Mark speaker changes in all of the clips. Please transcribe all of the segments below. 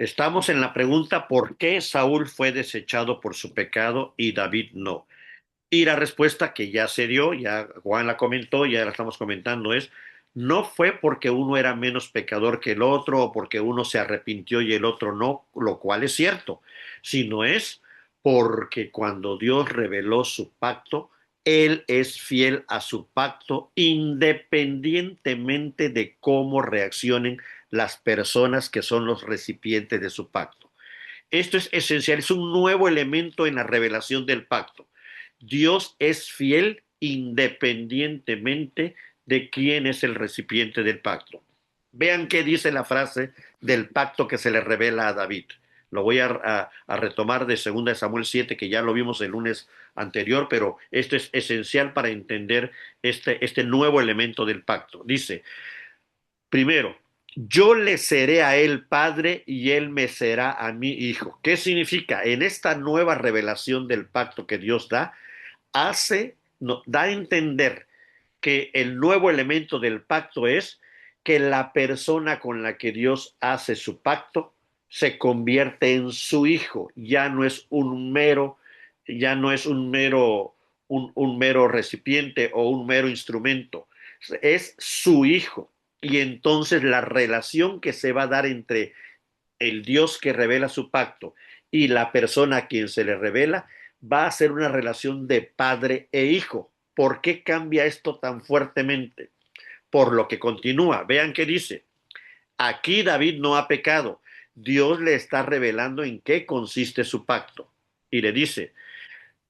Speaker 1: Estamos en la pregunta ¿por qué Saúl fue desechado por su pecado y David no? Y la respuesta que ya se dio, ya Juan la comentó, ya la estamos comentando, es no fue porque uno era menos pecador que el otro o porque uno se arrepintió y el otro no, lo cual es cierto, sino es porque cuando Dios reveló su pacto, Él es fiel a su pacto independientemente de cómo reaccionen las personas que son los recipientes de su pacto. Esto es esencial, es un nuevo elemento en la revelación del pacto. Dios es fiel independientemente de quién es el recipiente del pacto. Vean qué dice la frase del pacto que se le revela a David. Lo voy a retomar de 2 Samuel 7, que ya lo vimos el lunes anterior, pero esto es esencial para entender este nuevo elemento del pacto. Dice, primero, yo le seré a él padre y él me será a mí hijo. ¿Qué significa? En esta nueva revelación del pacto que Dios da, da a entender que el nuevo elemento del pacto es que la persona con la que Dios hace su pacto se convierte en su hijo, ya no es un mero recipiente o un mero instrumento, es su hijo. Y entonces la relación que se va a dar entre el Dios que revela su pacto y la persona a quien se le revela va a ser una relación de padre e hijo. ¿Por qué cambia esto tan fuertemente? Por lo que continúa. Vean qué dice. Aquí David no ha pecado. Dios le está revelando en qué consiste su pacto. Y le dice,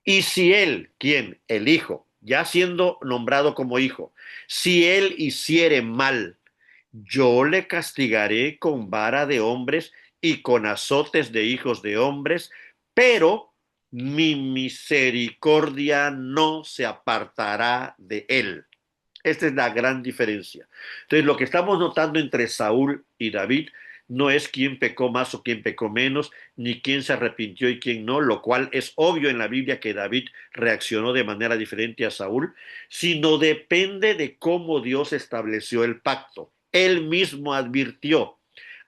Speaker 1: y si él, ¿quién? El hijo, ya siendo nombrado como hijo, si él hiciere mal, yo le castigaré con vara de hombres y con azotes de hijos de hombres, pero mi misericordia no se apartará de él. Esta es la gran diferencia. Entonces, lo que estamos notando entre Saúl y David no es quién pecó más o quién pecó menos, ni quién se arrepintió y quién no, lo cual es obvio en la Biblia que David reaccionó de manera diferente a Saúl, sino depende de cómo Dios estableció el pacto. Él mismo advirtió,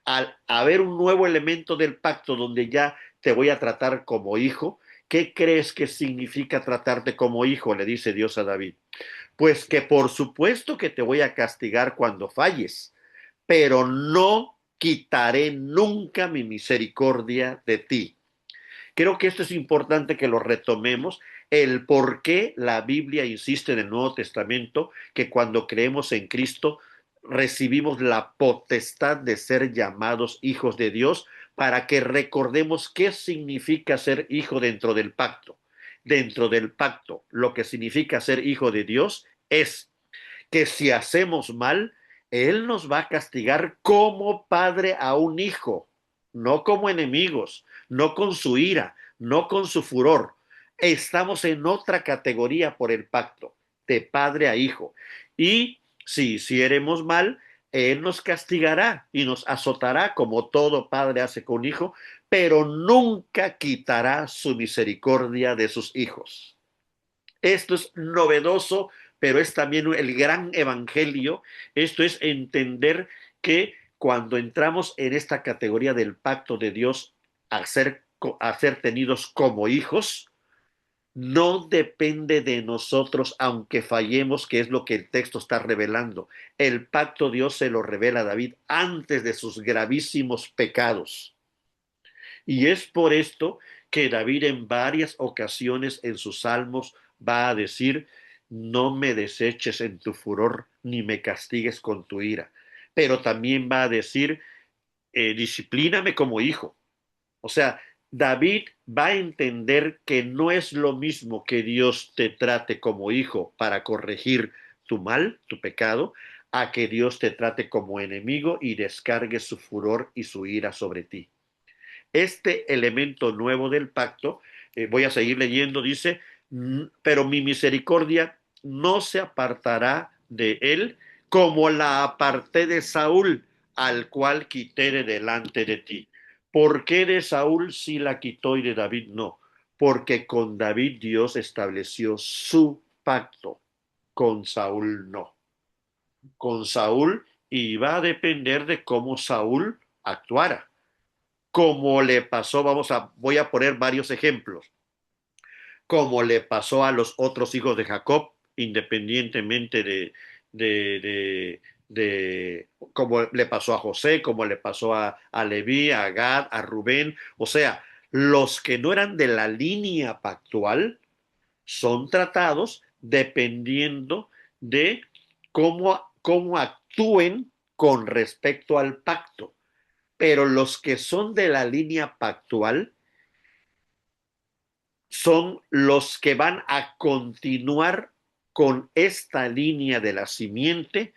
Speaker 1: al haber un nuevo elemento del pacto donde ya te voy a tratar como hijo, ¿qué crees que significa tratarte como hijo? Le dice Dios a David. Pues que por supuesto que te voy a castigar cuando falles, pero no quitaré nunca mi misericordia de ti. Creo que esto es importante que lo retomemos, el por qué la Biblia insiste en el Nuevo Testamento que cuando creemos en Cristo recibimos la potestad de ser llamados hijos de Dios para que recordemos qué significa ser hijo dentro del pacto. Dentro del pacto, lo que significa ser hijo de Dios es que si hacemos mal, Él nos va a castigar como padre a un hijo, no como enemigos, no con su ira, no con su furor. Estamos en otra categoría por el pacto, de padre a hijo. Y si hiciéramos mal, Él nos castigará y nos azotará como todo padre hace con hijo, pero nunca quitará su misericordia de sus hijos. Esto es novedoso, pero es también el gran evangelio. Esto es entender que cuando entramos en esta categoría del pacto de Dios a ser tenidos como hijos, no depende de nosotros, aunque fallemos, que es lo que el texto está revelando. El pacto Dios se lo revela a David antes de sus gravísimos pecados. Y es por esto que David en varias ocasiones en sus salmos va a decir, no me deseches en tu furor, ni me castigues con tu ira. Pero también va a decir, disciplíname como hijo. O sea, David va a entender que no es lo mismo que Dios te trate como hijo para corregir tu mal, tu pecado, a que Dios te trate como enemigo y descargue su furor y su ira sobre ti. Este elemento nuevo del pacto, voy a seguir leyendo, dice, pero mi misericordia no se apartará de él como la aparté de Saúl, al cual quité de delante de ti. ¿Por qué de Saúl sí la quitó y de David no? Porque con David Dios estableció su pacto, con Saúl no. Con Saúl iba a depender de cómo Saúl actuara. como le pasó, voy a poner varios ejemplos, como le pasó a los otros hijos de Jacob, independientemente como le pasó a José, como le pasó a Leví, a Gad, a Rubén, o sea, los que no eran de la línea pactual son tratados dependiendo de cómo actúen con respecto al pacto. Pero los que son de la línea pactual son los que van a continuar con esta línea de la simiente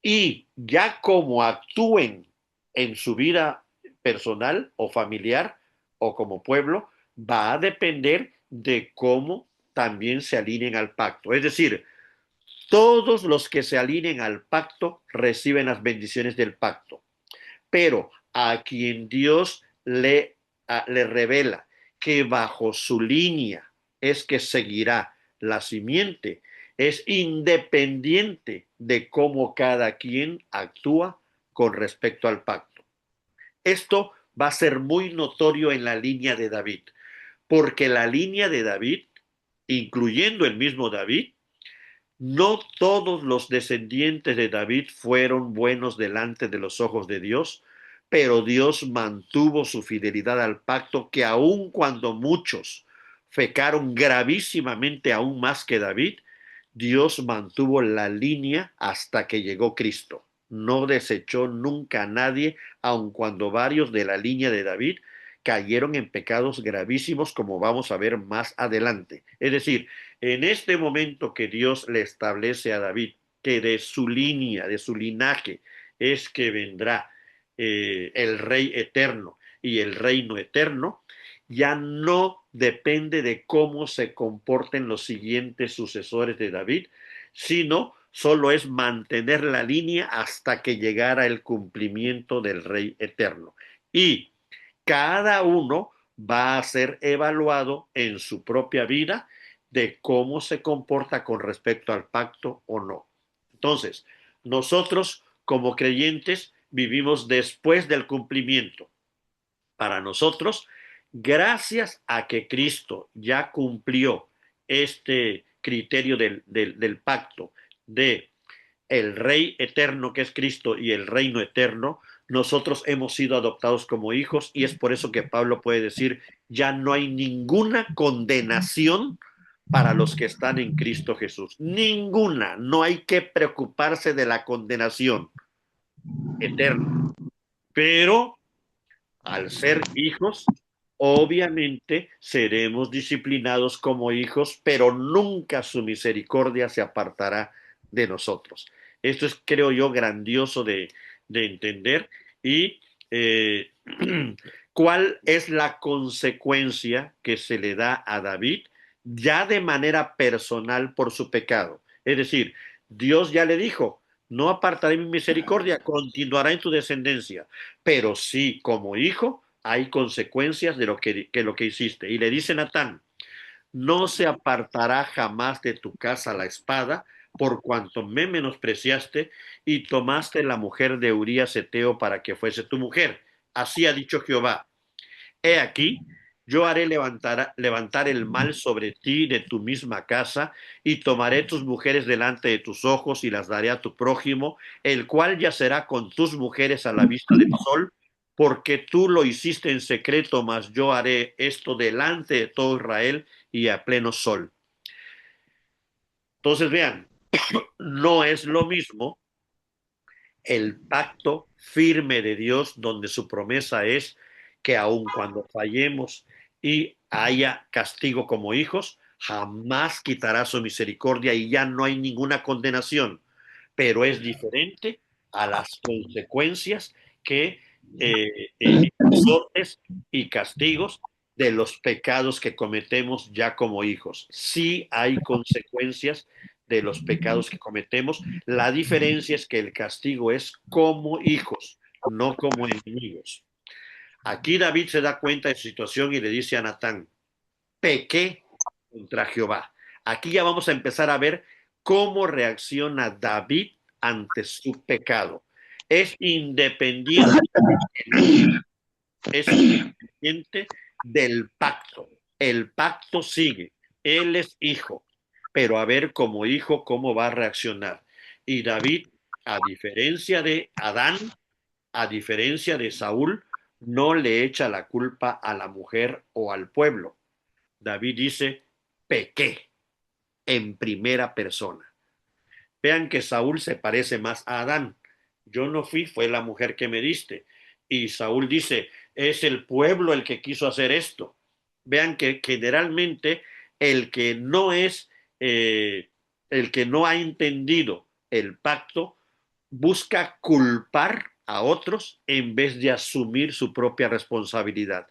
Speaker 1: y ya como actúen en su vida personal o familiar o como pueblo, va a depender de cómo también se alineen al pacto. Es decir, todos los que se alineen al pacto reciben las bendiciones del pacto, pero a quien Dios le revela que bajo su línea es que seguirá la simiente, es independiente de cómo cada quien actúa con respecto al pacto. Esto va a ser muy notorio en la línea de David, porque la línea de David, incluyendo el mismo David, no todos los descendientes de David fueron buenos delante de los ojos de Dios, pero Dios mantuvo su fidelidad al pacto que aun cuando muchos pecaron gravísimamente aún más que David, Dios mantuvo la línea hasta que llegó Cristo. No desechó nunca a nadie, aun cuando varios de la línea de David cayeron en pecados gravísimos, como vamos a ver más adelante. Es decir, en este momento que Dios le establece a David que de su línea, de su linaje, es que vendrá el rey eterno y el reino eterno, ya no depende de cómo se comporten los siguientes sucesores de David, sino solo es mantener la línea hasta que llegara el cumplimiento del rey eterno. Y cada uno va a ser evaluado en su propia vida de cómo se comporta con respecto al pacto o no. Entonces, nosotros como creyentes vivimos después del cumplimiento. Para nosotros, gracias a que Cristo ya cumplió este criterio del pacto de el Rey eterno que es Cristo y el reino eterno, nosotros hemos sido adoptados como hijos y es por eso que Pablo puede decir, ya no hay ninguna condenación para los que están en Cristo Jesús. Ninguna, no hay que preocuparse de la condenación eterna. Pero al ser hijos, obviamente seremos disciplinados como hijos, pero nunca su misericordia se apartará de nosotros. Esto es, creo yo, grandioso de entender. Y cuál es la consecuencia que se le da a David ya de manera personal por su pecado. Es decir, Dios ya le dijo, no apartaré mi misericordia, continuará en tu descendencia, pero sí como hijo hay consecuencias de lo que hiciste. Y le dice Natán, no se apartará jamás de tu casa la espada, por cuanto me menospreciaste y tomaste la mujer de Urías Eteo para que fuese tu mujer. Así ha dicho Jehová. He aquí, yo haré levantar el mal sobre ti de tu misma casa, y tomaré tus mujeres delante de tus ojos y las daré a tu prójimo, el cual yacerá con tus mujeres a la vista del sol, porque tú lo hiciste en secreto, mas yo haré esto delante de todo Israel y a pleno sol. Entonces vean, no es lo mismo el pacto firme de Dios, donde su promesa es que aun cuando fallemos y haya castigo como hijos, jamás quitará su misericordia y ya no hay ninguna condenación. Pero es diferente a las consecuencias que azotes y castigos de los pecados que cometemos ya como hijos. Sí hay consecuencias de los pecados que cometemos. La diferencia es que el castigo es como hijos, no como enemigos. Aquí David se da cuenta de su situación y le dice a Natán, pequé contra Jehová. Aquí ya vamos a empezar a ver cómo reacciona David ante su pecado. Es independiente es independiente del pacto. El pacto sigue. Él es hijo, pero a ver como hijo cómo va a reaccionar. Y David, a diferencia de Adán, a diferencia de Saúl, no le echa la culpa a la mujer o al pueblo. David dice, pequé en primera persona. Vean que Saúl se parece más a Adán. Yo no fui, fue la mujer que me diste. Y Saúl dice, es el pueblo el que quiso hacer esto. Vean que generalmente el que no es, el que no ha entendido el pacto, busca culpar a otros en vez de asumir su propia responsabilidad.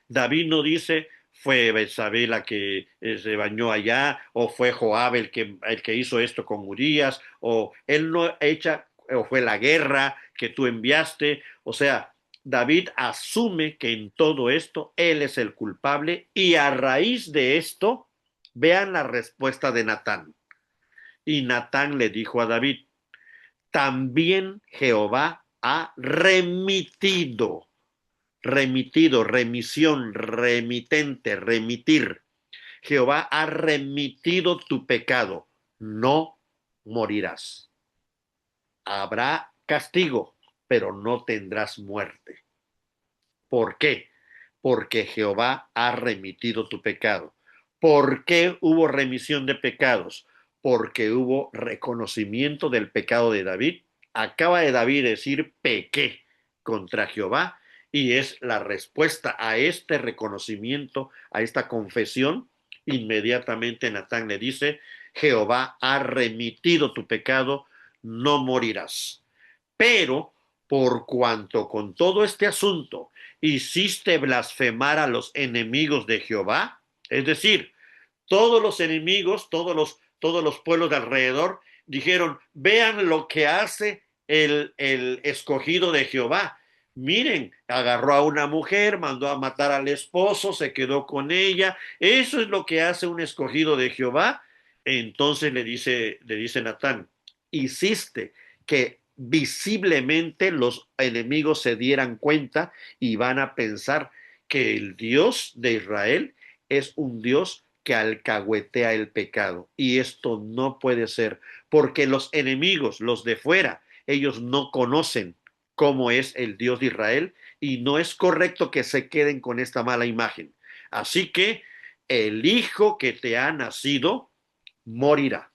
Speaker 1: David no dice, fue Betsabé la que se bañó allá, o fue Joab el que hizo esto con Urias, o él no echa, o fue la guerra que tú enviaste. O sea, David asume que en todo esto él es el culpable y a raíz de esto, vean la respuesta de Natán. Y Natán le dijo a David, también Jehová ha remitido, remisión, remitente, remitir. Jehová ha remitido tu pecado, no morirás. Habrá castigo, pero no tendrás muerte. ¿Por qué? Porque Jehová ha remitido tu pecado. ¿Por qué hubo remisión de pecados? Porque hubo reconocimiento del pecado de David. Acaba de David decir pequé contra Jehová y es la respuesta a este reconocimiento, a esta confesión. Inmediatamente Natán le dice, Jehová ha remitido tu pecado, no morirás. Pero por cuanto con todo este asunto hiciste blasfemar a los enemigos de Jehová, es decir, todos los enemigos, todos los pueblos de alrededor dijeron, vean lo que hace el escogido de Jehová. Miren, agarró a una mujer, mandó a matar al esposo, se quedó con ella. Eso es lo que hace un escogido de Jehová. Entonces le dice Natán, hiciste que visiblemente los enemigos se dieran cuenta y van a pensar que el Dios de Israel es un Dios que alcahuetea el pecado. Y esto no puede ser, porque los enemigos, los de fuera, ellos no conocen cómo es el Dios de Israel y no es correcto que se queden con esta mala imagen. Así que el hijo que te ha nacido morirá.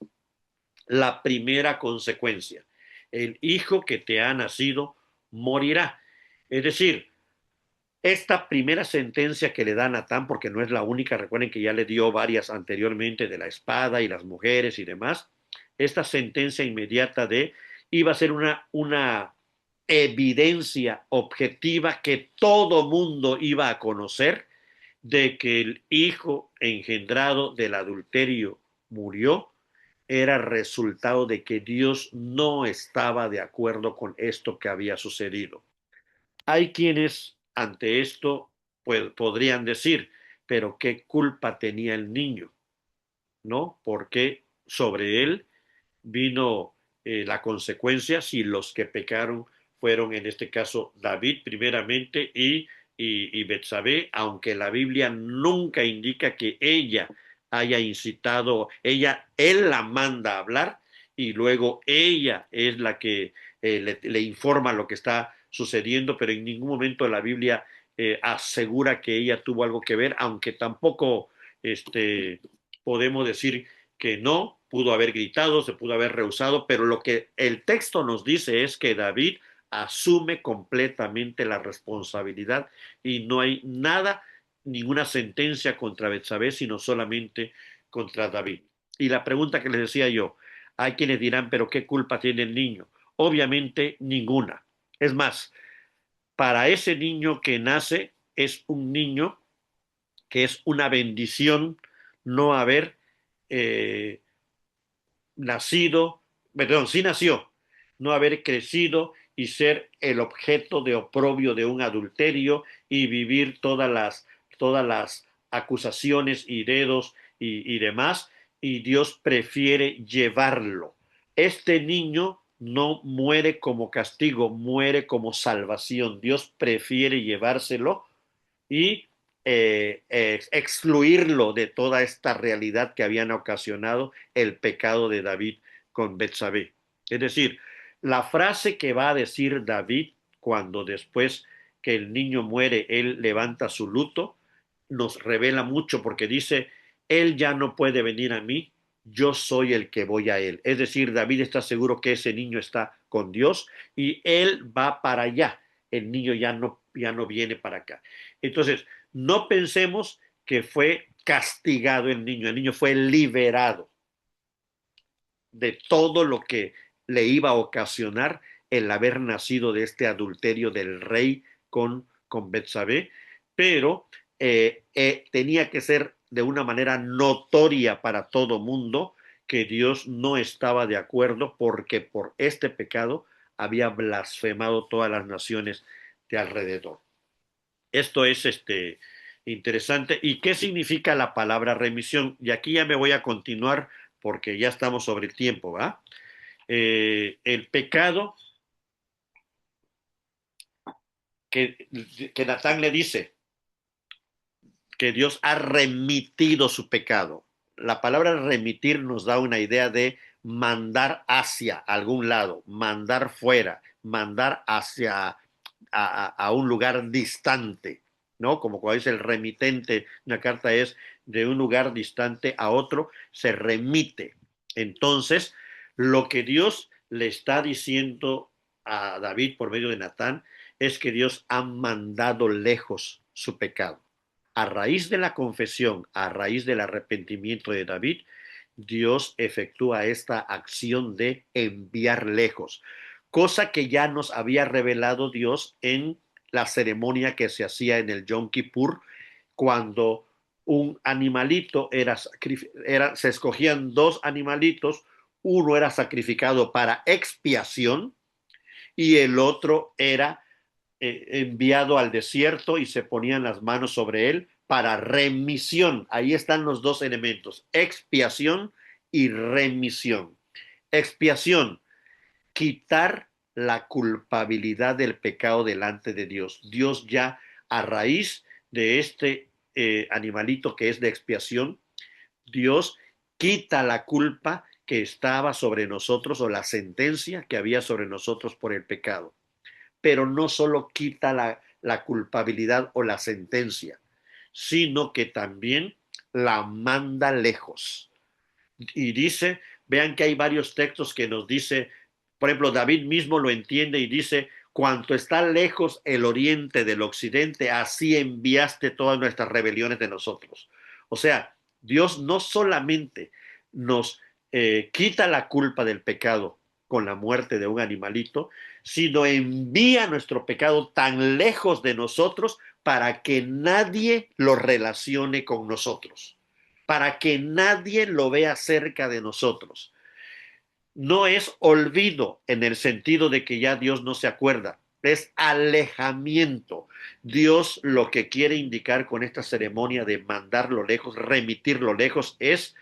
Speaker 1: La primera consecuencia, el hijo que te ha nacido morirá. Es decir, esta primera sentencia que le da Natán, porque no es la única, recuerden que ya le dio varias anteriormente de la espada y las mujeres y demás, esta sentencia inmediata de iba a ser una evidencia objetiva que todo mundo iba a conocer de que el hijo engendrado del adulterio murió, era resultado de que Dios no estaba de acuerdo con esto que había sucedido. Hay quienes ante esto pues, podrían decir, pero ¿qué culpa tenía el niño? ¿No? Porque sobre él vino la consecuencia si los que pecaron fueron en este caso David primeramente y Betsabé, aunque la Biblia nunca indica que ella haya incitado, él la manda a hablar y luego ella es la que le informa lo que está sucediendo, pero en ningún momento la Biblia asegura que ella tuvo algo que ver, aunque tampoco podemos decir que no, pudo haber gritado, se pudo haber rehusado, pero lo que el texto nos dice es que David asume completamente la responsabilidad y no hay nada, ninguna sentencia contra Betsabé, sino solamente contra David. Y la pregunta que les decía yo, hay quienes dirán, pero ¿qué culpa tiene el niño? Obviamente ninguna. Es más, para ese niño que nace, es un niño que es una bendición no haber eh, nacido, perdón, sí nació, no haber crecido y ser el objeto de oprobio de un adulterio y vivir todas las acusaciones y dedos y demás, y Dios prefiere llevarlo. Este niño no muere como castigo, muere como salvación. Dios prefiere llevárselo y excluirlo de toda esta realidad que habían ocasionado el pecado de David con Betsabé. Es decir, la frase que va a decir David cuando después que el niño muere, él levanta su luto, nos revela mucho porque dice, él ya no puede venir a mí, yo soy el que voy a él. Es decir, David está seguro que ese niño está con Dios y él va para allá. El niño ya no viene para acá. Entonces, no pensemos que fue castigado el niño fue liberado de todo lo que le iba a ocasionar el haber nacido de este adulterio del rey con Betsabé, pero tenía que ser de una manera notoria para todo mundo que Dios no estaba de acuerdo porque por este pecado había blasfemado todas las naciones de alrededor. Esto es interesante. ¿Y qué significa la palabra remisión? Y aquí ya me voy a continuar porque ya estamos sobre el tiempo, ¿va? El pecado que, que Natán le dice que Dios ha remitido su pecado. La palabra remitir nos da una idea de mandar hacia algún lado, mandar fuera, mandar hacia a un lugar distante, ¿no? Como cuando dice el remitente, una carta es de un lugar distante a otro, se remite. Entonces, lo que Dios le está diciendo a David por medio de Natán es que Dios ha mandado lejos su pecado. A raíz de la confesión, a raíz del arrepentimiento de David, Dios efectúa esta acción de enviar lejos, cosa que ya nos había revelado Dios en la ceremonia que se hacía en el Yom Kippur, cuando un animalito se escogían dos animalitos, uno era sacrificado para expiación y el otro era enviado al desierto y se ponían las manos sobre él para remisión. Ahí están los dos elementos, expiación y remisión. Expiación, quitar la culpabilidad del pecado delante de Dios. Dios ya a raíz de este animalito que es de expiación, Dios quita la culpa que estaba sobre nosotros o la sentencia que había sobre nosotros por el pecado. Pero no solo quita la culpabilidad o la sentencia, sino que también la manda lejos. Y dice, vean que hay varios textos que nos dice, por ejemplo, David mismo lo entiende y dice, cuanto está lejos el oriente del occidente, así enviaste todas nuestras rebeliones de nosotros. O sea, Dios no solamente nos quita la culpa del pecado con la muerte de un animalito, sino envía nuestro pecado tan lejos de nosotros para que nadie lo relacione con nosotros, para que nadie lo vea cerca de nosotros. No es olvido en el sentido de que ya Dios no se acuerda, es alejamiento. Dios lo que quiere indicar con esta ceremonia de mandarlo lejos, remitirlo lejos, es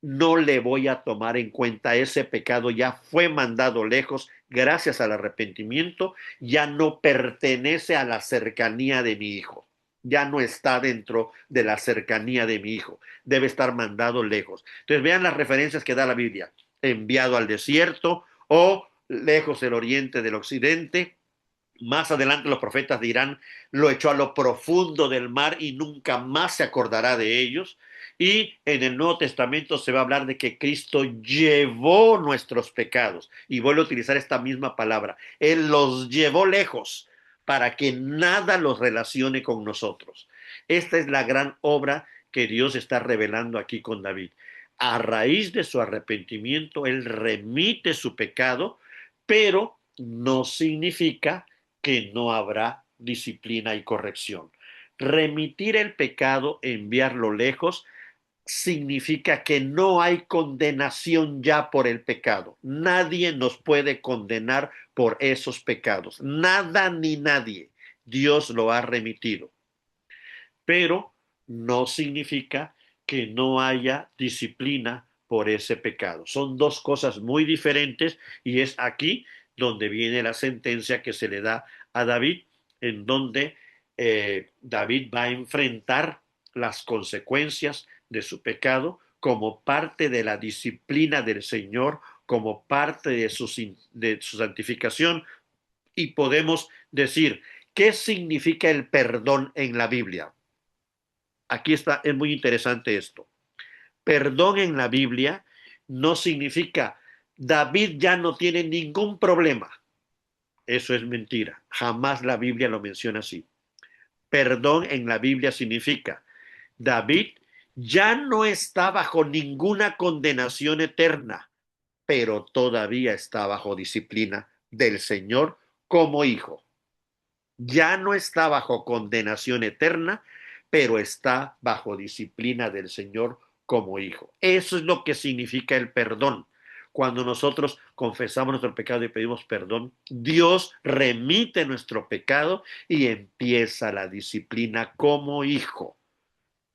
Speaker 1: no le voy a tomar en cuenta ese pecado, ya fue mandado lejos gracias al arrepentimiento, ya no pertenece a la cercanía de mi hijo, ya no está dentro de la cercanía de mi hijo, debe estar mandado lejos. Entonces vean las referencias que da la Biblia, enviado al desierto o lejos del oriente del occidente. Más adelante los profetas dirán, lo echó a lo profundo del mar y nunca más se acordará de ellos. Y en el Nuevo Testamento se va a hablar de que Cristo llevó nuestros pecados. Y vuelvo a utilizar esta misma palabra. Él los llevó lejos para que nada los relacione con nosotros. Esta es la gran obra que Dios está revelando aquí con David. A raíz de su arrepentimiento, Él remite su pecado, pero no significa que no habrá disciplina y corrección. Remitir el pecado, enviarlo lejos, significa que no hay condenación ya por el pecado. Nadie nos puede condenar por esos pecados. Nada ni nadie. Dios lo ha remitido. Pero no significa que no haya disciplina por ese pecado. Son dos cosas muy diferentes y es aquí donde viene la sentencia que se le da a David, en donde David va a enfrentar las consecuencias de su pecado como parte de la disciplina del Señor, como parte de su santificación. Y podemos decir, ¿qué significa el perdón en la Biblia? Aquí está, es muy interesante esto. Perdón en la Biblia no significa David ya no tiene ningún problema. Eso es mentira. Jamás la Biblia lo menciona así. Perdón en la Biblia significa David ya no está bajo ninguna condenación eterna, pero todavía está bajo disciplina del Señor como hijo. Ya no está bajo condenación eterna, pero está bajo disciplina del Señor como hijo. Eso es lo que significa el perdón. Cuando nosotros confesamos nuestro pecado y pedimos perdón, Dios remite nuestro pecado y empieza la disciplina como hijo.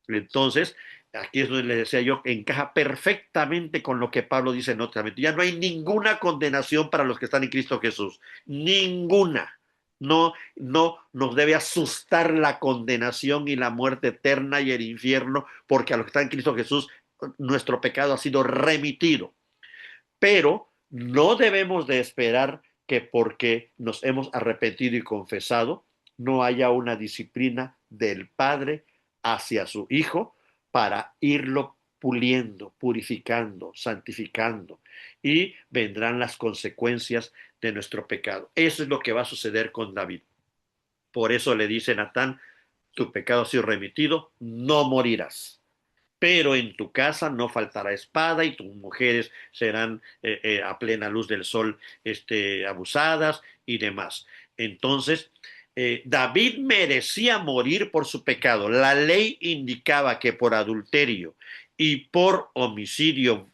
Speaker 1: Entonces, aquí es donde le decía yo, encaja perfectamente con lo que Pablo dice en otra vez. Ya no hay ninguna condenación para los que están en Cristo Jesús. Ninguna. No, no nos debe asustar la condenación y la muerte eterna y el infierno, porque a los que están en Cristo Jesús, nuestro pecado ha sido remitido. Pero no debemos de esperar que porque nos hemos arrepentido y confesado, no haya una disciplina del Padre hacia su Hijo para irlo puliendo, purificando, santificando, y vendrán las consecuencias de nuestro pecado. Eso es lo que va a suceder con David. Por eso le dice Natán, tu pecado ha sido remitido, no morirás, pero en tu casa no faltará espada y tus mujeres serán a plena luz del sol abusadas y demás. Entonces, David merecía morir por su pecado. La ley indicaba que por adulterio y por homicidio,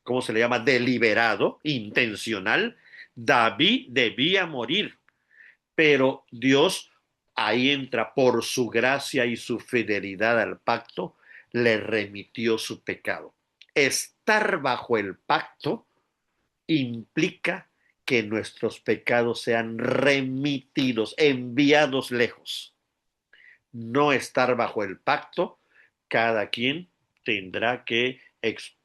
Speaker 1: ¿cómo se le llama? Deliberado, intencional, David debía morir, pero Dios ahí entra por su gracia y su fidelidad al pacto, le remitió su pecado. Estar bajo el pacto implica que nuestros pecados sean remitidos, enviados lejos. No estar bajo el pacto, cada quien tendrá que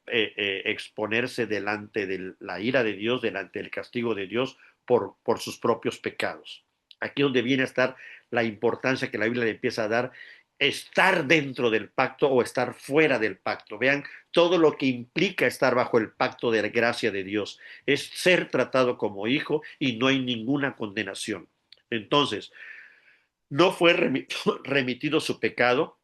Speaker 1: exponerse delante de la ira de Dios, delante del castigo de Dios por sus propios pecados. Aquí es donde viene a estar la importancia que la Biblia le empieza a dar, estar dentro del pacto o estar fuera del pacto. Vean todo lo que implica estar bajo el pacto de la gracia de Dios. Es ser tratado como hijo y no hay ninguna condenación. Entonces, no fue remitido su pecado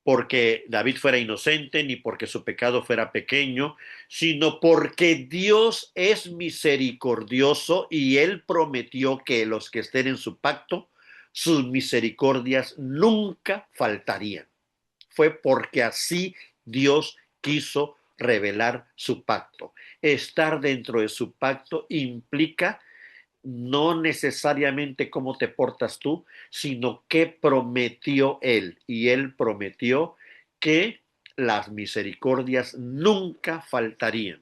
Speaker 1: porque David fuera inocente, ni porque su pecado fuera pequeño, sino porque Dios es misericordioso y Él prometió que los que estén en su pacto, sus misericordias nunca faltarían. Fue porque así Dios quiso revelar su pacto. Estar dentro de su pacto implica no necesariamente cómo te portas tú, sino qué prometió Él. Y Él prometió que las misericordias nunca faltarían.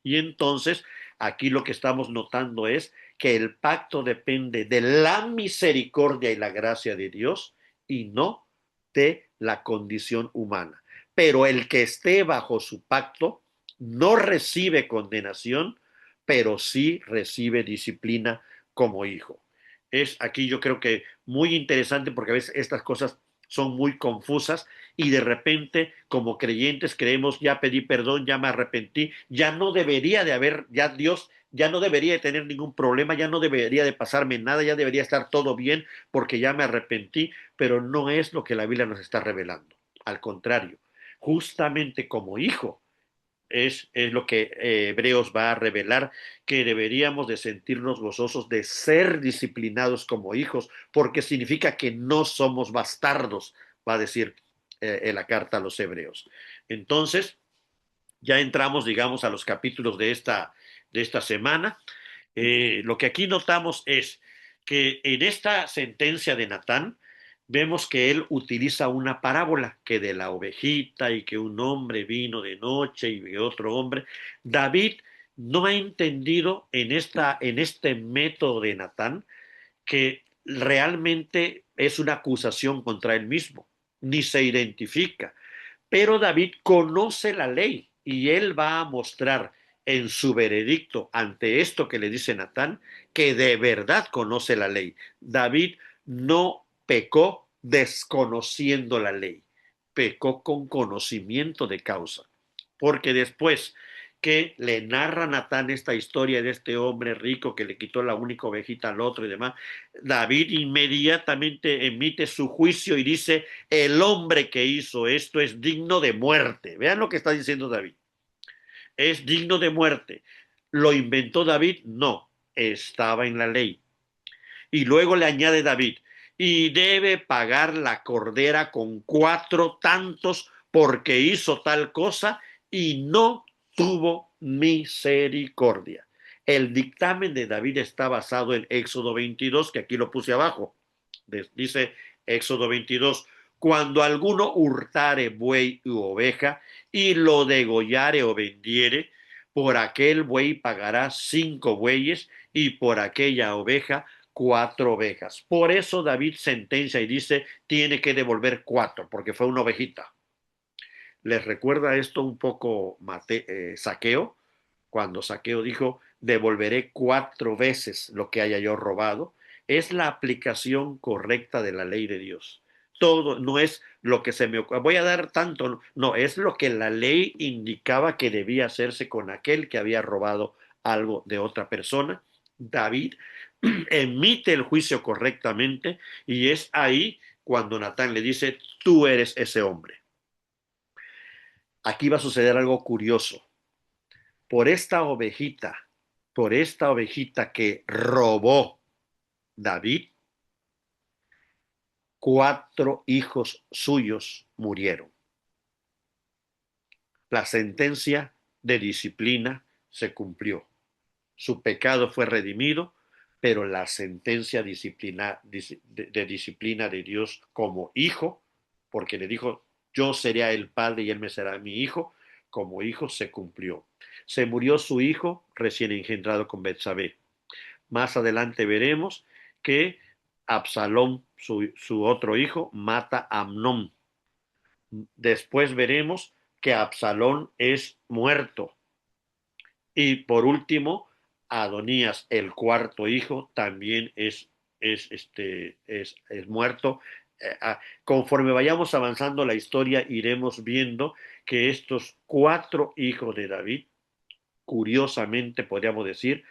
Speaker 1: Y entonces, aquí lo que estamos notando es que el pacto depende de la misericordia y la gracia de Dios y no de la condición humana. Pero el que esté bajo su pacto no recibe condenación, pero sí recibe disciplina como hijo. Es aquí yo creo que muy interesante porque a veces estas cosas son muy confusas y de repente como creyentes creemos ya pedí perdón, ya me arrepentí, ya no debería de haber, ya Dios ya no debería de tener ningún problema, ya no debería de pasarme nada, ya debería estar todo bien porque ya me arrepentí, pero no es lo que la Biblia nos está revelando. Al contrario, justamente como hijo, es lo que Hebreos va a revelar, que deberíamos de sentirnos gozosos de ser disciplinados como hijos, porque significa que no somos bastardos, va a decir en la carta a los Hebreos. Entonces, ya entramos, digamos, a los capítulos de esta semana. Lo que aquí notamos es que en esta sentencia de Natán, vemos que él utiliza una parábola que de la ovejita y que un hombre vino de noche y otro hombre. David no ha entendido en este método de Natán que realmente es una acusación contra él mismo, ni se identifica. Pero David conoce la ley y él va a mostrar en su veredicto ante esto que le dice Natán que de verdad conoce la ley. David no pecó desconociendo la ley, pecó con conocimiento de causa. Porque después que le narra Natán esta historia de este hombre rico que le quitó la única ovejita al otro y demás, David inmediatamente emite su juicio y dice, el hombre que hizo esto es digno de muerte. Vean lo que está diciendo David. Es digno de muerte. ¿Lo inventó David? No, estaba en la ley. Y luego le añade David, y debe pagar la cordera con 4 tantos porque hizo tal cosa y no tuvo misericordia. El dictamen de David está basado en Éxodo 22, que aquí lo puse abajo. Dice Éxodo 22, cuando alguno hurtare buey u oveja y lo degollare o vendiere, por aquel buey pagará 5 bueyes y por aquella oveja 4 ovejas. Por eso David sentencia y dice, tiene que devolver 4, porque fue una ovejita. ¿Les recuerda esto un poco Saqueo? Cuando Saqueo dijo, devolveré 4 veces lo que haya yo robado. Es la aplicación correcta de la ley de Dios. Todo no es lo que se me ocurre, voy a dar tanto, no, es lo que la ley indicaba que debía hacerse con aquel que había robado algo de otra persona. David emite el juicio correctamente y es ahí cuando Natán le dice, tú eres ese hombre. Aquí va a suceder algo curioso. Por esta ovejita, por esta ovejita que robó David, 4 hijos suyos murieron. La sentencia de disciplina se cumplió. Su pecado fue redimido, pero la sentencia de disciplina de Dios como hijo, porque le dijo, yo seré el padre y él me será mi hijo, como hijo se cumplió. Se murió su hijo recién engendrado con Betsabé. Más adelante veremos que Absalón, su otro hijo, mata a Amnón. Después veremos que Absalón es muerto. Y por último, Adonías, el cuarto hijo, también es muerto. Conforme vayamos avanzando la historia, iremos viendo que estos 4 hijos de David, curiosamente podríamos decir,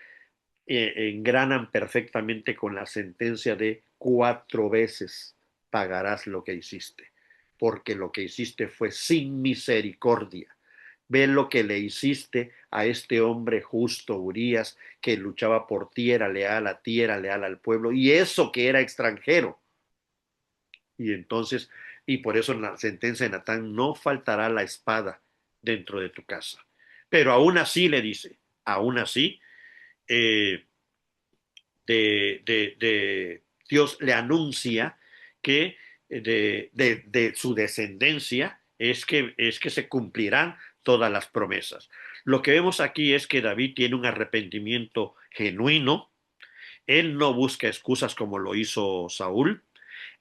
Speaker 1: engranan perfectamente con la sentencia de 4 veces pagarás lo que hiciste, porque lo que hiciste fue sin misericordia. Ve lo que le hiciste a este hombre justo, Urías, que luchaba por ti, era leal a ti, era leal al pueblo, y eso que era extranjero. Y entonces, y por eso en la sentencia de Natán, no faltará la espada dentro de tu casa. Pero aún así le dice, aún así, eh, Dios le anuncia que de su descendencia es que se cumplirán todas las promesas. Lo que vemos aquí es que David tiene un arrepentimiento genuino, él no busca excusas como lo hizo Saúl,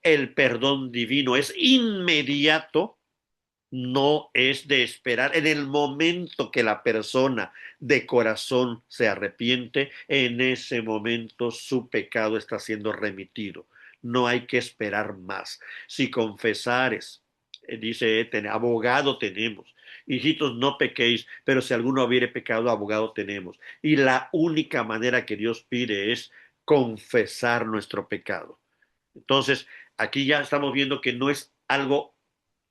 Speaker 1: el perdón divino es inmediato, no es de esperar. En el momento que la persona de corazón se arrepiente, en ese momento su pecado está siendo remitido. No hay que esperar más. Si confesares, dice, abogado tenemos. Hijitos, no pequéis, pero si alguno hubiere pecado, abogado tenemos. Y la única manera que Dios pide es confesar nuestro pecado. Entonces, aquí ya estamos viendo que no es algo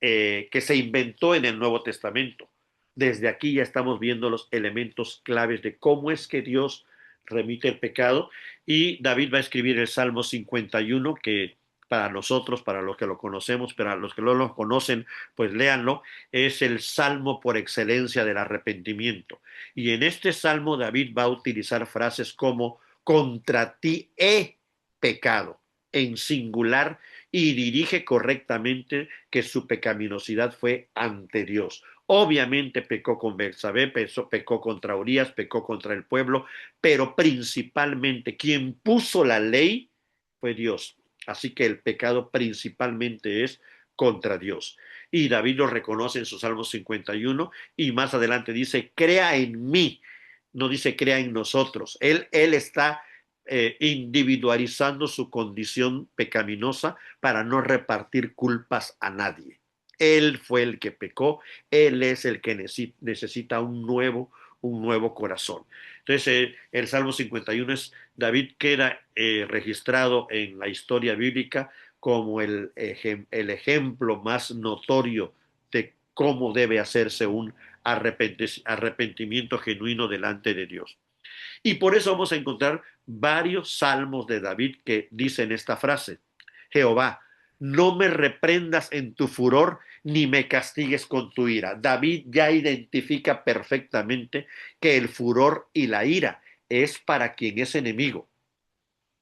Speaker 1: que se inventó en el Nuevo Testamento. Desde aquí ya estamos viendo los elementos claves de cómo es que Dios remite el pecado. Y David va a escribir el Salmo 51, que para nosotros, para los que lo conocemos, para los que no lo conocen, pues léanlo, es el salmo por excelencia del arrepentimiento. Y en este salmo David va a utilizar frases como contra ti he pecado, en singular, y dirige correctamente que su pecaminosidad fue ante Dios. Obviamente pecó con Betsabé, pecó contra Urías, pecó contra el pueblo, pero principalmente quien puso la ley fue Dios. Así que el pecado principalmente es contra Dios. Y David lo reconoce en su Salmo 51 y más adelante dice, crea en mí, no dice crea en nosotros. Él está individualizando su condición pecaminosa para no repartir culpas a nadie. Él fue el que pecó, él es el que necesita un nuevo corazón. Entonces, el Salmo 51 es, David queda registrado en la historia bíblica como el ejemplo más notorio de cómo debe hacerse un arrepentimiento genuino delante de Dios. Y por eso vamos a encontrar varios salmos de David que dicen esta frase: Jehová, no me reprendas en tu furor, ni me castigues con tu ira. David ya identifica perfectamente que el furor y la ira es para quien es enemigo.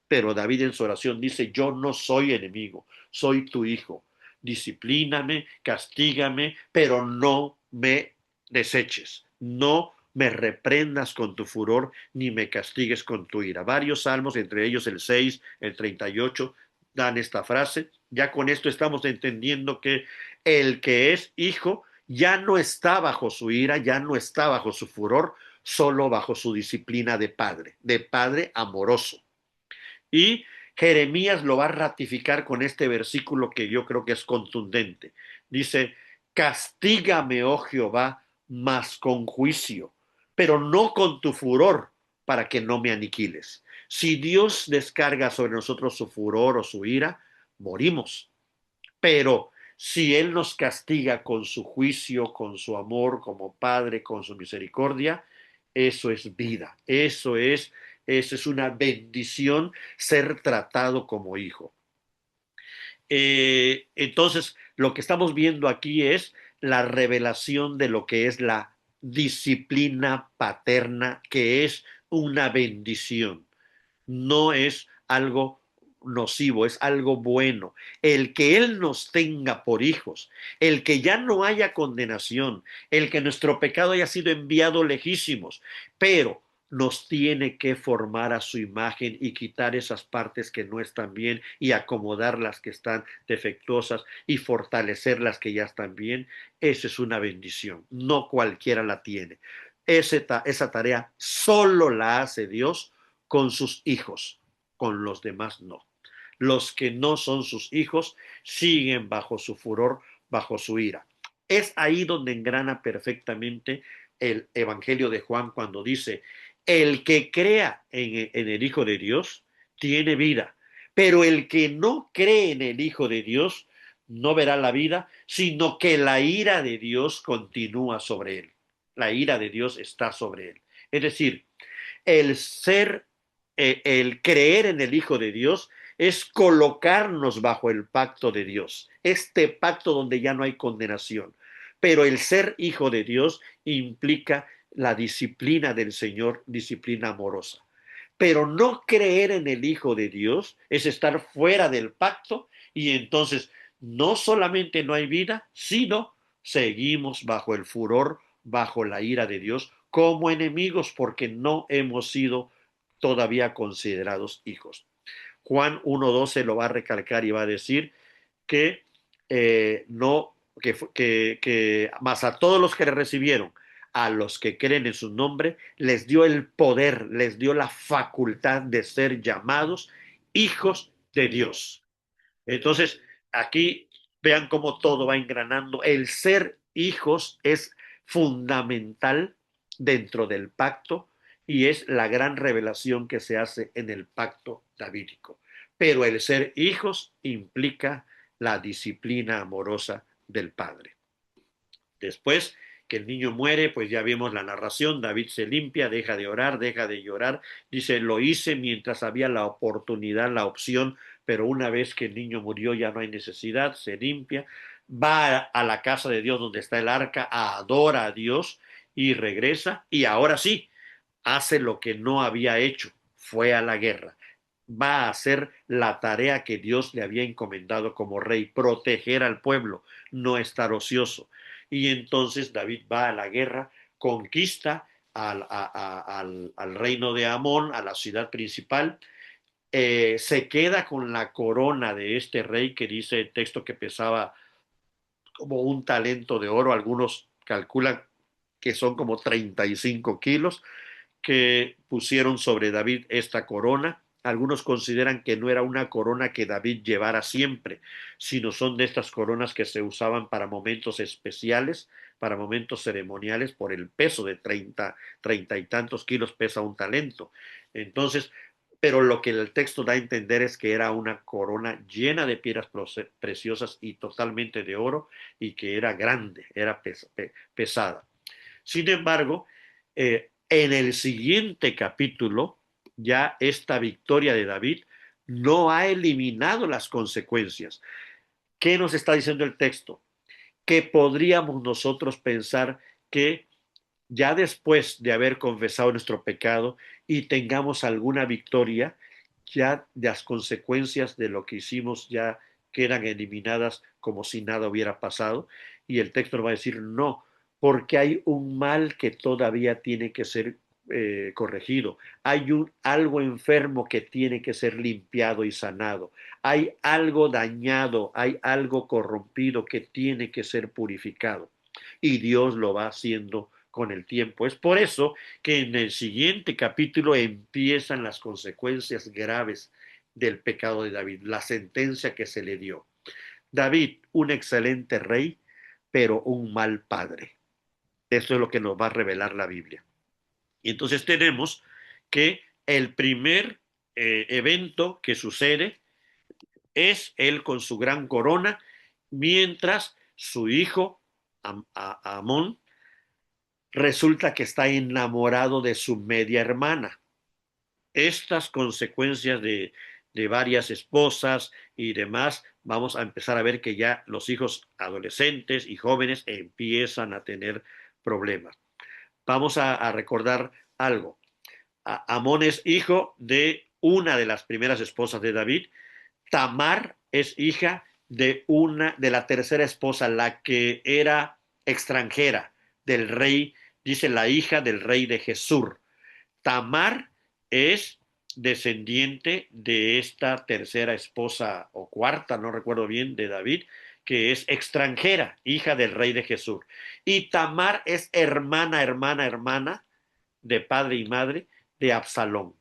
Speaker 1: Pero David en su oración dice, yo no soy enemigo, soy tu hijo. Disciplíname, castígame, pero no me deseches. No me reprendas con tu furor, ni me castigues con tu ira. Varios salmos, entre ellos el 6, el 38, dan esta frase. Ya con esto estamos entendiendo que el que es hijo ya no está bajo su ira, ya no está bajo su furor, solo bajo su disciplina de padre amoroso. Y Jeremías lo va a ratificar con este versículo que yo creo que es contundente. Dice, castígame, oh Jehová, mas con juicio, pero no con tu furor, para que no me aniquiles. Si Dios descarga sobre nosotros su furor o su ira, morimos. Pero si Él nos castiga con su juicio, con su amor como Padre, con su misericordia, eso es vida, eso es una bendición ser tratado como hijo. Entonces, lo que estamos viendo aquí es la revelación de lo que es la disciplina paterna, que es una bendición, no es algo nocivo, es algo bueno. El que Él nos tenga por hijos, el que ya no haya condenación, el que nuestro pecado haya sido enviado lejísimos, pero nos tiene que formar a su imagen y quitar esas partes que no están bien y acomodar las que están defectuosas y fortalecer las que ya están bien. Esa es una bendición, no cualquiera la tiene. Esa tarea solo la hace Dios con sus hijos, con los demás no. Los que no son sus hijos siguen bajo su furor, bajo su ira. Es ahí donde engrana perfectamente el Evangelio de Juan cuando dice, el que crea en el Hijo de Dios tiene vida, pero el que no cree en el Hijo de Dios no verá la vida, sino que la ira de Dios continúa sobre él. La ira de Dios está sobre él. Es decir, el ser, el creer en el Hijo de Dios es colocarnos bajo el pacto de Dios, este pacto donde ya no hay condenación. Pero el ser hijo de Dios implica la disciplina del Señor, disciplina amorosa. Pero no creer en el Hijo de Dios es estar fuera del pacto y entonces no solamente no hay vida, sino seguimos bajo el furor, bajo la ira de Dios, como enemigos porque no hemos sido todavía considerados hijos. Juan 1.12 lo va a recalcar y va a decir que no, que más a todos los que le recibieron, a los que creen en su nombre, les dio el poder, les dio la facultad de ser llamados hijos de Dios. Entonces, aquí vean cómo todo va engranando. El ser hijos es fundamental dentro del pacto y es la gran revelación que se hace en el pacto davídico. Pero el ser hijos implica la disciplina amorosa del Padre. Después que el niño muere, pues ya vimos la narración, David se limpia, deja de orar, deja de llorar, dice, lo hice mientras había la oportunidad, la opción, pero una vez que el niño murió ya no hay necesidad, se limpia, va a la casa de Dios donde está el arca, adora a Dios y regresa y ahora sí, hace lo que no había hecho, fue a la guerra. Va a hacer la tarea que Dios le había encomendado como rey, proteger al pueblo, no estar ocioso. Y entonces David va a la guerra, conquista al reino de Amón, a la ciudad principal, se queda con la corona de este rey que dice el texto que pesaba como un talento de oro, algunos calculan que son como 35 kilos, que pusieron sobre David esta corona. Algunos consideran que no era una corona que David llevara siempre, sino son de estas coronas que se usaban para momentos especiales, para momentos ceremoniales, por el peso de 30 y tantos kilos pesa un talento. Entonces, pero lo que el texto da a entender es que era una corona llena de piedras preciosas y totalmente de oro y que era grande, era pesada. Sin embargo, en el siguiente capítulo, ya esta victoria de David no ha eliminado las consecuencias. ¿Qué nos está diciendo el texto? Que podríamos nosotros pensar que ya después de haber confesado nuestro pecado y tengamos alguna victoria, ya las consecuencias de lo que hicimos ya quedan eliminadas como si nada hubiera pasado. Y el texto nos va a decir no, porque hay un mal que todavía tiene que ser corregido, hay algo enfermo que tiene que ser limpiado y sanado, hay algo dañado, hay algo corrompido que tiene que ser purificado. Y Dios lo va haciendo con el tiempo. Es por eso que en el siguiente capítulo empiezan las consecuencias graves del pecado de David, la sentencia que se le dio. David, un excelente rey, pero un mal padre. Esto es lo que nos va a revelar la Biblia. Y entonces tenemos que el primer evento que sucede es él con su gran corona, mientras su hijo Amón resulta que está enamorado de su media hermana. Estas consecuencias de varias esposas y demás, vamos a empezar a ver que ya los hijos adolescentes y jóvenes empiezan a tener problemas. Vamos a recordar algo. Amón es hijo de una de las primeras esposas de David. Tamar es hija de la tercera esposa, la que era extranjera del rey, dice la hija del rey de Jesús. Tamar es descendiente de esta tercera esposa o cuarta, no recuerdo bien, de David, que es extranjera, hija del rey de Jesús. Y Tamar es hermana de padre y madre de Absalón.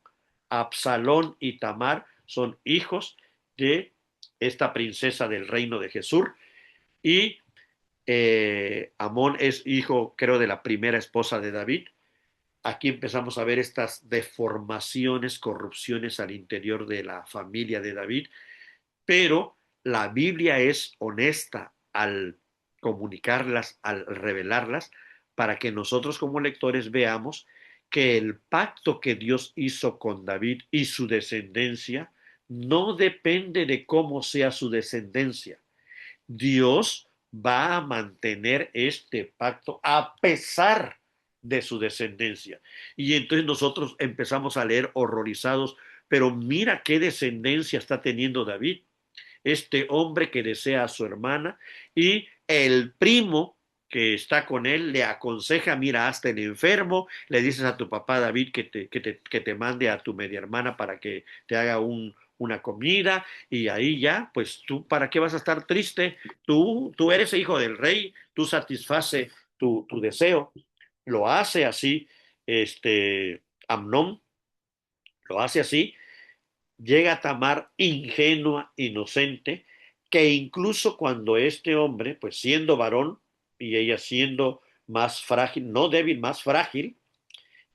Speaker 1: Absalón y Tamar son hijos de esta princesa del reino de Jesús y Amón es hijo, creo, de la primera esposa de David. Aquí empezamos a ver estas deformaciones, corrupciones al interior de la familia de David, pero la Biblia es honesta al comunicarlas, al revelarlas, para que nosotros como lectores veamos que el pacto que Dios hizo con David y su descendencia no depende de cómo sea su descendencia. Dios va a mantener este pacto a pesar de su descendencia. Y entonces nosotros empezamos a leer horrorizados, pero mira qué descendencia está teniendo David, este hombre que desea a su hermana, y el primo que está con él le aconseja, mira, hazte el enfermo, le dices a tu papá David que te mande a tu media hermana para que te haga una comida, y ahí ya, pues tú, ¿para qué vas a estar triste? Tú eres hijo del rey, tú satisface tu deseo. Lo hace así, Amnón, lo hace así. Llega Tamar ingenua, inocente, que incluso cuando este hombre, pues siendo varón y ella siendo más frágil, no débil, más frágil,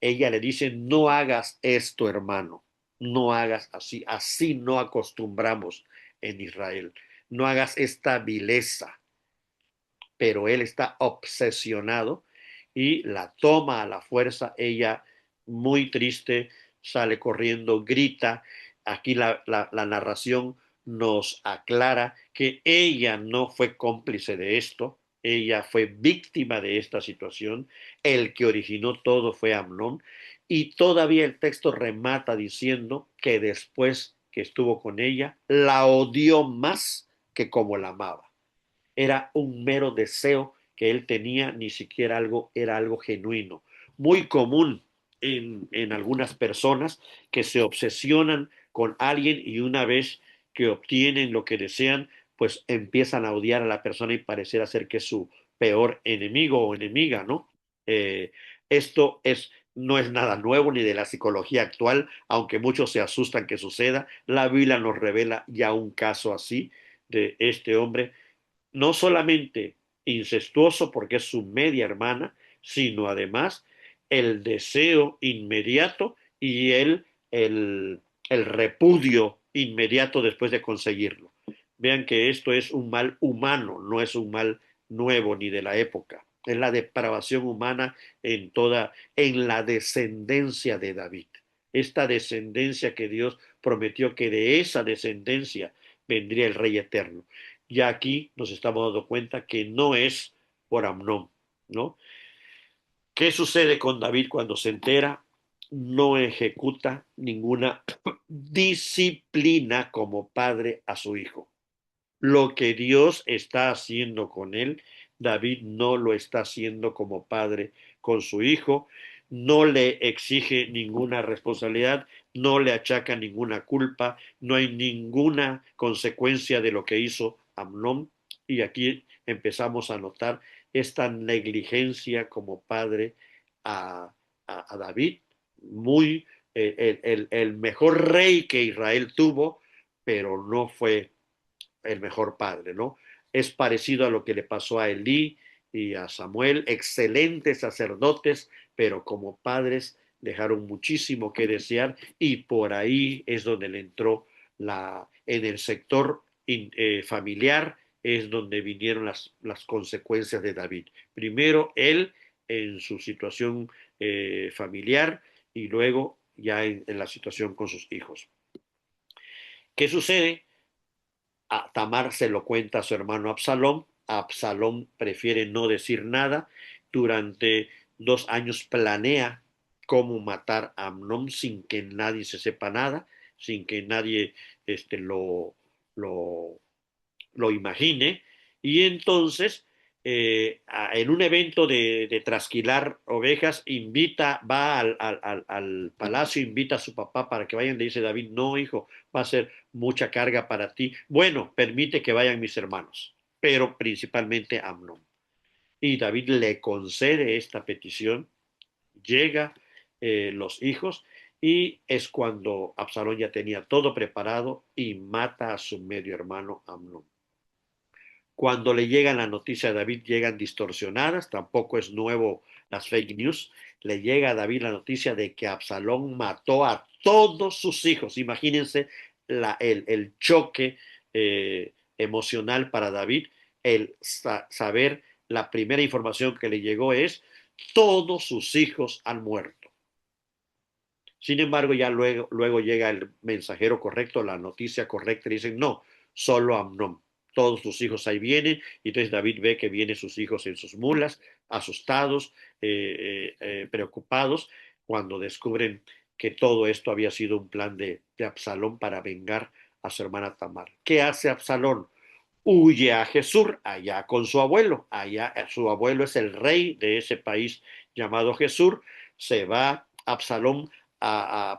Speaker 1: ella le dice, no hagas esto, hermano, no hagas así, así no acostumbramos en Israel, no hagas esta vileza, pero él está obsesionado y la toma a la fuerza, ella muy triste sale corriendo, grita, aquí la narración nos aclara que ella no fue cómplice de esto, ella fue víctima de esta situación, el que originó todo fue Amnón, y todavía el texto remata diciendo que después que estuvo con ella, la odió más que como la amaba. Era un mero deseo que él tenía, ni siquiera era algo genuino. Muy común en algunas personas que se obsesionan con alguien y una vez que obtienen lo que desean, pues empiezan a odiar a la persona y parecer ser que es su peor enemigo o enemiga, ¿no? Esto no es nada nuevo ni de la psicología actual, aunque muchos se asustan que suceda. La Biblia nos revela ya un caso así de este hombre, no solamente incestuoso porque es su media hermana, sino además el deseo inmediato y el repudio inmediato después de conseguirlo. Vean que esto es un mal humano, no es un mal nuevo ni de la época. Es la depravación humana en la descendencia de David. Esta descendencia que Dios prometió que de esa descendencia vendría el Rey eterno. Ya aquí nos estamos dando cuenta que no es por Amnón, ¿no? ¿Qué sucede con David cuando se entera? No ejecuta ninguna disciplina como padre a su hijo. Lo que Dios está haciendo con él, David no lo está haciendo como padre con su hijo, no le exige ninguna responsabilidad, no le achaca ninguna culpa, no hay ninguna consecuencia de lo que hizo Amnón. Y aquí empezamos a notar esta negligencia como padre a, a David, muy el mejor rey que Israel tuvo, pero no fue el mejor padre, ¿no? Es parecido a lo que le pasó a Elí y a Samuel, excelentes sacerdotes, pero como padres dejaron muchísimo que desear y por ahí es donde le entró en el sector familiar, es donde vinieron las consecuencias de David. Primero él en su situación familiar y luego ya en la situación con sus hijos. ¿Qué sucede? A Tamar se lo cuenta a su hermano Absalón. Absalón prefiere no decir nada. Durante 2 años planea cómo matar a Amnón sin que nadie se sepa nada, sin que nadie lo, lo imagine. Y entonces, en un evento de trasquilar ovejas, va al palacio, invita a su papá para que vayan. Le dice David, no, hijo, va a ser mucha carga para ti. Bueno, permite que vayan mis hermanos, pero principalmente Amnón. Y David le concede esta petición, llega los hijos y es cuando Absalón ya tenía todo preparado y mata a su medio hermano Amnón. Cuando le llegan la noticia a David, llegan distorsionadas, tampoco es nuevo las fake news. Le llega a David la noticia de que Absalón mató a todos sus hijos. Imagínense el choque emocional para David, el saber, la primera información que le llegó es, todos sus hijos han muerto. Sin embargo, ya luego llega el mensajero correcto, la noticia correcta, y dicen, no, solo Amnón. Todos sus hijos ahí vienen, y entonces David ve que vienen sus hijos en sus mulas, asustados, preocupados, cuando descubren que todo esto había sido un plan de Absalón para vengar a su hermana Tamar. ¿Qué hace Absalón? Huye a Jesús, allá con su abuelo. Allá su abuelo es el rey de ese país llamado Jesús. Se va Absalón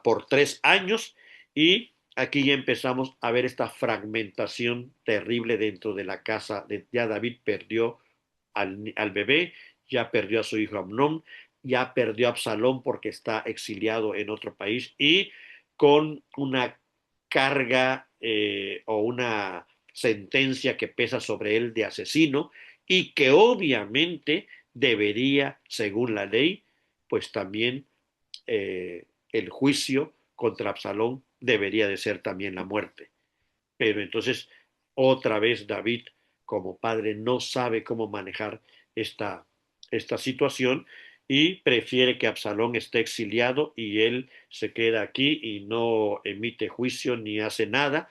Speaker 1: por 3 años y aquí ya empezamos a ver esta fragmentación terrible dentro de la casa. Ya David perdió al bebé, ya perdió a su hijo Amnón, ya perdió a Absalón porque está exiliado en otro país y con una carga o una sentencia que pesa sobre él de asesino y que obviamente debería, según la ley, pues también el juicio contra Absalón debería de ser también la muerte. Pero entonces, otra vez David, como padre, no sabe cómo manejar esta situación y prefiere que Absalón esté exiliado y él se queda aquí y no emite juicio ni hace nada.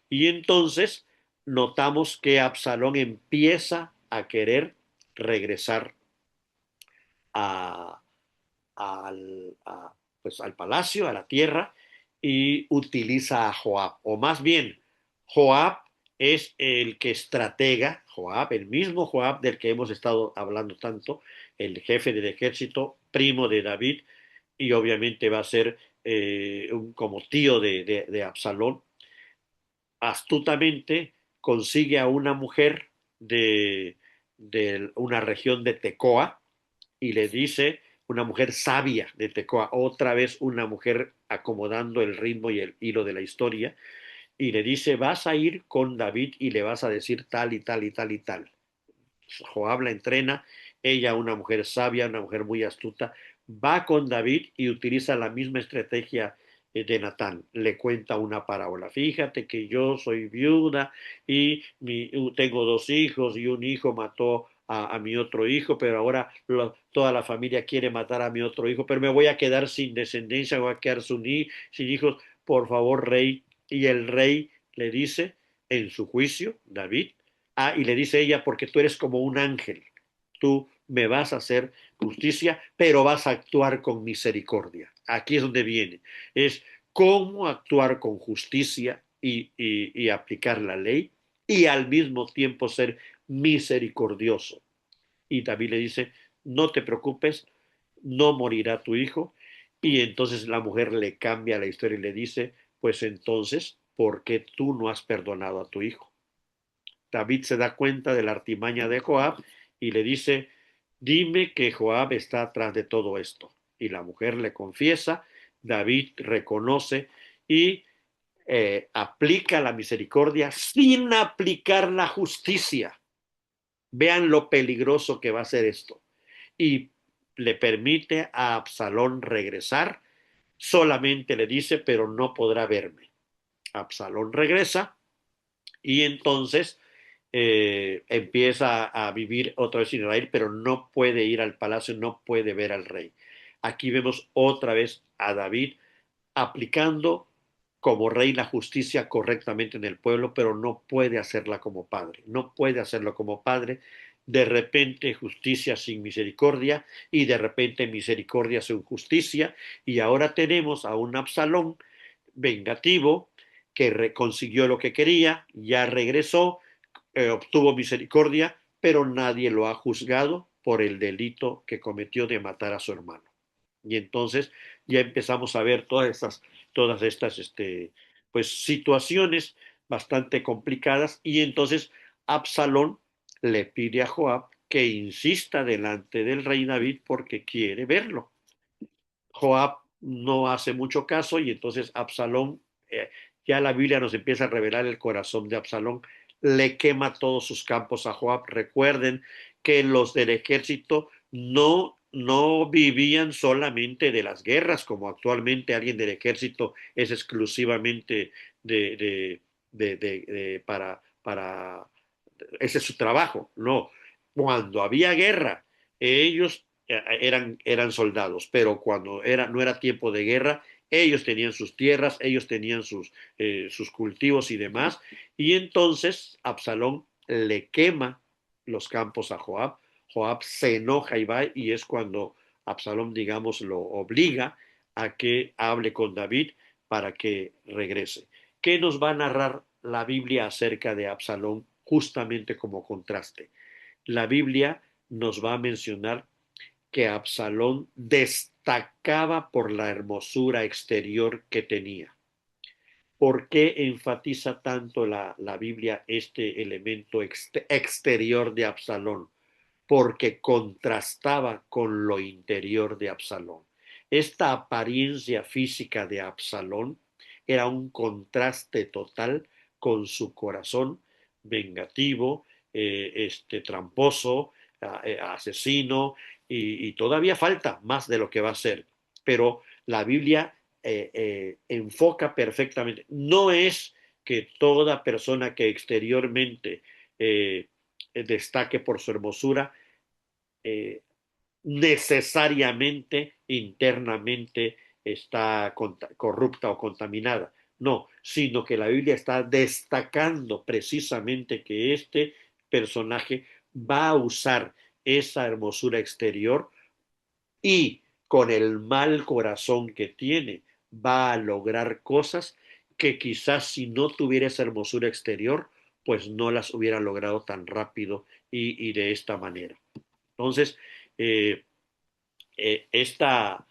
Speaker 1: Y entonces notamos que Absalón empieza a querer regresar a, pues, al palacio, a la tierra, y utiliza a Joab, o más bien, Joab es el que estratega, Joab, el mismo Joab del que hemos estado hablando tanto, el jefe del ejército, primo de David, y obviamente va a ser como tío de Absalón, astutamente consigue a una mujer de una región de Tecoa y le dice, una mujer sabia de Tecoa, otra vez una mujer acomodando el ritmo y el hilo de la historia, y le dice, vas a ir con David y le vas a decir tal y tal y tal y tal. Joab la entrena, ella, una mujer sabia, una mujer muy astuta, va con David y utiliza la misma estrategia de Natán. Le cuenta una parábola. Fíjate que yo soy viuda y tengo dos hijos y un hijo mató a mi otro hijo, pero ahora toda la familia quiere matar a mi otro hijo, pero me voy a quedar sin descendencia, me voy a quedar sin hijos. Por favor, rey. Y el rey le dice en su juicio, David, y le dice ella, porque tú eres como un ángel, tú me vas a hacer justicia, pero vas a actuar con misericordia. Aquí es donde viene, es cómo actuar con justicia y aplicar la ley y al mismo tiempo ser misericordioso. Y David le dice, no te preocupes, no morirá tu hijo. Y entonces la mujer le cambia la historia y le dice, pues entonces, ¿por qué tú no has perdonado a tu hijo? David se da cuenta de la artimaña de Joab y le dice, dime que Joab está atrás de todo esto. Y la mujer le confiesa, David reconoce y aplica la misericordia sin aplicar la justicia. Vean lo peligroso que va a ser esto. Y le permite a Absalón regresar, solamente le dice, pero no podrá verme. Absalón regresa y entonces empieza a vivir otra vez en Israel, pero no puede ir al palacio, no puede ver al rey. Aquí vemos otra vez a David aplicando como rey la justicia correctamente en el pueblo, pero no puede hacerla como padre, no puede hacerlo como padre. De repente justicia sin misericordia y de repente misericordia sin justicia. Y ahora tenemos a un Absalón vengativo que consiguió lo que quería, ya regresó, obtuvo misericordia, pero nadie lo ha juzgado por el delito que cometió de matar a su hermano. Y entonces ya empezamos a ver todas estas pues, situaciones bastante complicadas. Y entonces Absalón le pide a Joab que insista delante del rey David porque quiere verlo. Joab no hace mucho caso y entonces Absalón, ya la Biblia nos empieza a revelar el corazón de Absalón, le quema todos sus campos a Joab. Recuerden que los del ejército no vivían solamente de las guerras, como actualmente alguien del ejército es exclusivamente de, de, para, ese es su trabajo. No, cuando había guerra, ellos eran soldados, pero cuando no era tiempo de guerra, ellos tenían sus tierras, ellos tenían sus cultivos y demás, y entonces Absalón le quema los campos a Joab. Joab se enoja y va, y es cuando Absalón, digamos, lo obliga a que hable con David para que regrese. ¿Qué nos va a narrar la Biblia acerca de Absalón justamente como contraste? La Biblia nos va a mencionar que Absalón destacaba por la hermosura exterior que tenía. ¿Por qué enfatiza tanto la Biblia este elemento exterior de Absalón? Porque contrastaba con lo interior de Absalón. Esta apariencia física de Absalón era un contraste total con su corazón vengativo, tramposo, asesino, y todavía falta más de lo que va a ser. Pero la Biblia enfoca perfectamente. No es que toda persona que exteriormente destaque por su hermosura, eh, necesariamente internamente está corrupta o contaminada. No, sino que la Biblia está destacando precisamente que este personaje va a usar esa hermosura exterior y con el mal corazón que tiene va a lograr cosas que quizás si no tuviera esa hermosura exterior, pues no las hubiera logrado tan rápido y de esta manera. Entonces, eh, esta,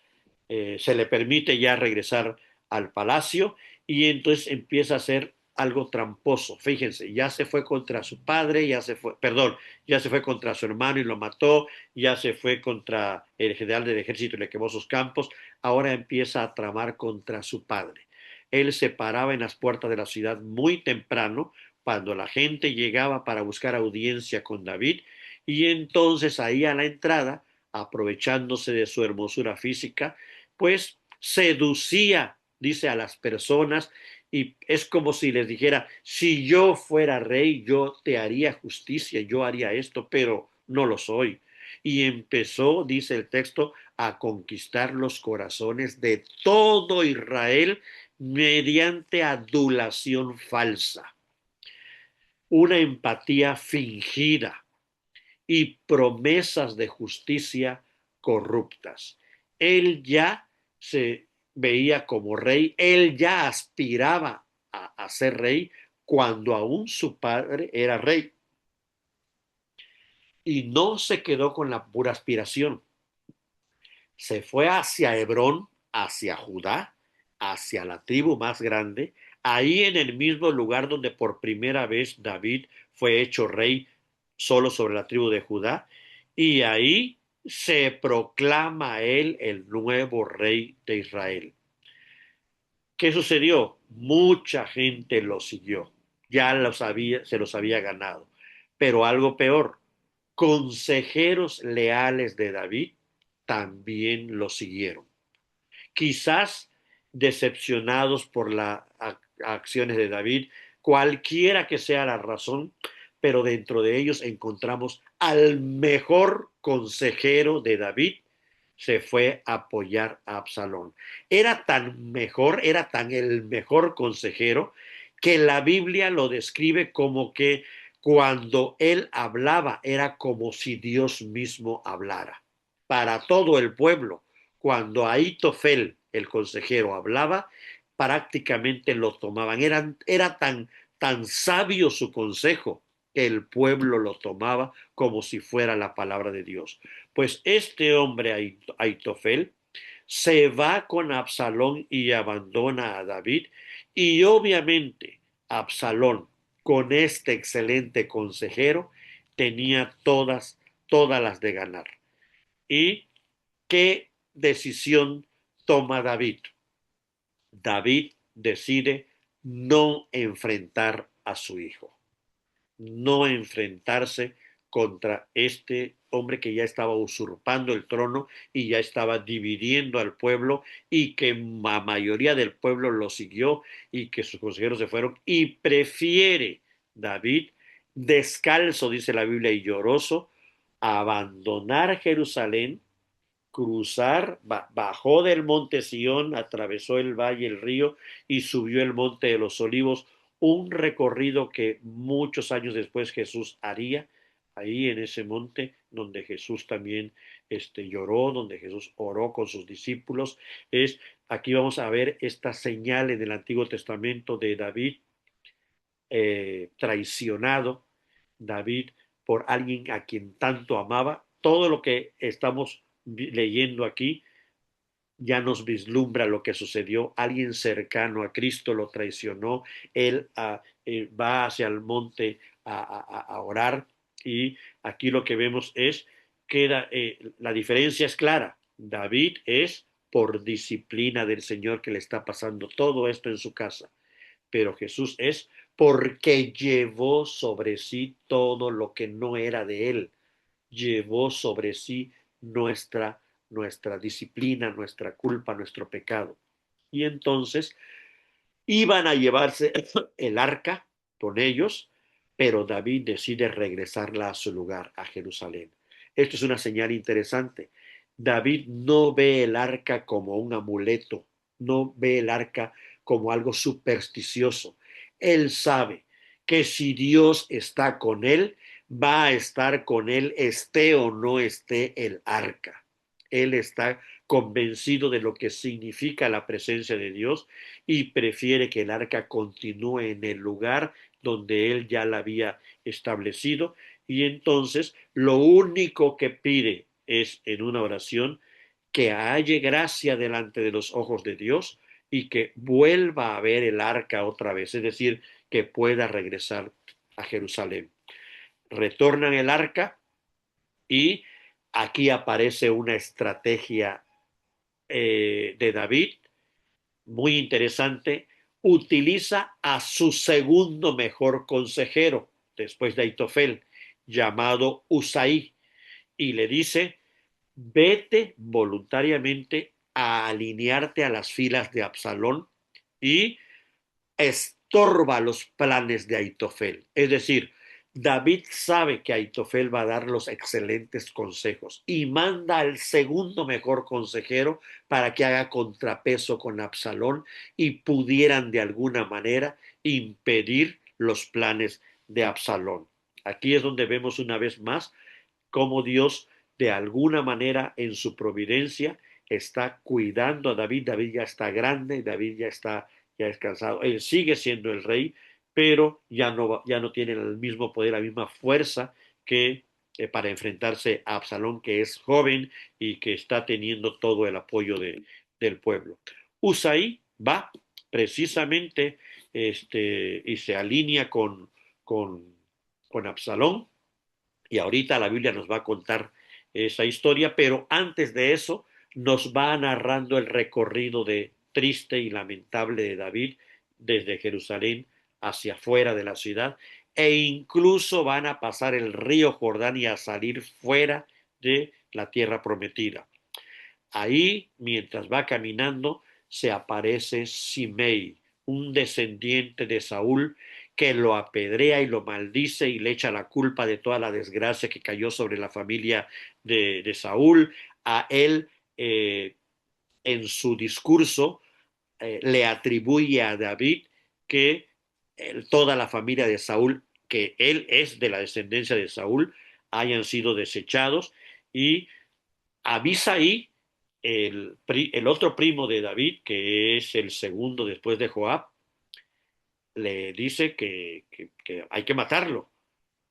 Speaker 1: se le permite ya regresar al palacio y entonces empieza a hacer algo tramposo. Fíjense, ya se fue contra su padre, ya se fue, perdón, ya se fue contra su hermano y lo mató, ya se fue contra el general del ejército y le quemó sus campos, ahora empieza a tramar contra su padre. Él se paraba en las puertas de la ciudad muy temprano, cuando la gente llegaba para buscar audiencia con David, y entonces ahí a la entrada, aprovechándose de su hermosura física, pues seducía, dice, a las personas, y es como si les dijera, si yo fuera rey, yo te haría justicia, yo haría esto, pero no lo soy. Y empezó, dice el texto, a conquistar los corazones de todo Israel mediante adulación falsa, una empatía fingida y promesas de justicia corruptas. Él ya se veía como rey, él ya aspiraba a ser rey cuando aún su padre era rey. Y no se quedó con la pura aspiración, se fue hacia Hebrón, hacia Judá, hacia la tribu más grande, ahí en el mismo lugar donde por primera vez David fue hecho rey solo sobre la tribu de Judá, y ahí se proclama él el nuevo rey de Israel. ¿Qué sucedió? Mucha gente lo siguió, ya se los había ganado, pero algo peor, consejeros leales de David también lo siguieron, quizás decepcionados por las acciones de David, cualquiera que sea la razón, pero dentro de ellos encontramos al mejor consejero de David, se fue a apoyar a Absalón. Era tan mejor, era tan el mejor consejero, que la Biblia lo describe como que cuando él hablaba era como si Dios mismo hablara para todo el pueblo. Cuando Ahitofel, el consejero, hablaba, prácticamente lo tomaban. Era tan sabio su consejo que el pueblo lo tomaba como si fuera la palabra de Dios. Pues este hombre, Ahitofel, se va con Absalón y abandona a David, y obviamente Absalón, con este excelente consejero, tenía todas las de ganar. ¿Y qué decisión toma David? David decide no enfrentar a su hijo, no enfrentarse contra este hombre que ya estaba usurpando el trono y ya estaba dividiendo al pueblo, y que la mayoría del pueblo lo siguió y que sus consejeros se fueron, y prefiere David, descalzo, dice la Biblia, y lloroso, abandonar Jerusalén, cruzar, bajó del monte Sión, atravesó el valle, el río, y subió el monte de los olivos, un recorrido que muchos años después Jesús haría, ahí en ese monte donde Jesús también lloró, donde Jesús oró con sus discípulos. Aquí vamos a ver esta señal en el Antiguo Testamento de David, traicionado, David, por alguien a quien tanto amaba. Todo lo que estamos leyendo aquí ya nos vislumbra lo que sucedió. Alguien cercano a Cristo lo traicionó. Él va hacia el monte a orar, y aquí lo que vemos es que la diferencia es clara. David es por disciplina del Señor que le está pasando todo esto en su casa, pero Jesús es porque llevó sobre sí todo lo que no era de él, llevó sobre sí nuestra disciplina, nuestra culpa, nuestro pecado. Y entonces iban a llevarse el arca con ellos, pero David decide regresarla a su lugar, a Jerusalén. Esto es una señal interesante. David no ve el arca como un amuleto, no ve el arca como algo supersticioso. Él sabe que si Dios está con él, va a estar con él, esté o no esté el arca. Él está convencido de lo que significa la presencia de Dios, y prefiere que el arca continúe en el lugar donde él ya la había establecido. Y entonces lo único que pide es, en una oración, que halle gracia delante de los ojos de Dios y que vuelva a ver el arca otra vez, es decir, que pueda regresar a Jerusalén. Retornan el arca y aquí aparece una estrategia de David muy interesante. Utiliza a su segundo mejor consejero después de Aitofel, llamado Usaí, y le dice: vete voluntariamente a alinearte a las filas de Absalón y estorba los planes de Aitofel. Es decir, David sabe que Aitofel va a dar los excelentes consejos y manda al segundo mejor consejero para que haga contrapeso con Absalón y pudieran de alguna manera impedir los planes de Absalón. Aquí es donde vemos una vez más cómo Dios de alguna manera en su providencia está cuidando a David. David ya está grande, David ya es cansado. Él sigue siendo el rey, pero ya no tiene el mismo poder, la misma fuerza que para enfrentarse a Absalón, que es joven y que está teniendo todo el apoyo del pueblo. Usaí va precisamente y se alinea con, con Absalón, y ahorita la Biblia nos va a contar esa historia, pero antes de eso nos va narrando el recorrido de triste y lamentable de David desde Jerusalén hacia afuera de la ciudad, e incluso van a pasar el río Jordán y a salir fuera de la tierra prometida. Ahí, mientras va caminando, se aparece Simei, un descendiente de Saúl, que lo apedrea y lo maldice y le echa la culpa de toda la desgracia que cayó sobre la familia de Saúl. A él, en su discurso, le atribuye a David que toda la familia de Saúl, que él es de la descendencia de Saúl, hayan sido desechados, y Abisai, el otro primo de David, que es el segundo después de Joab, le dice que hay que matarlo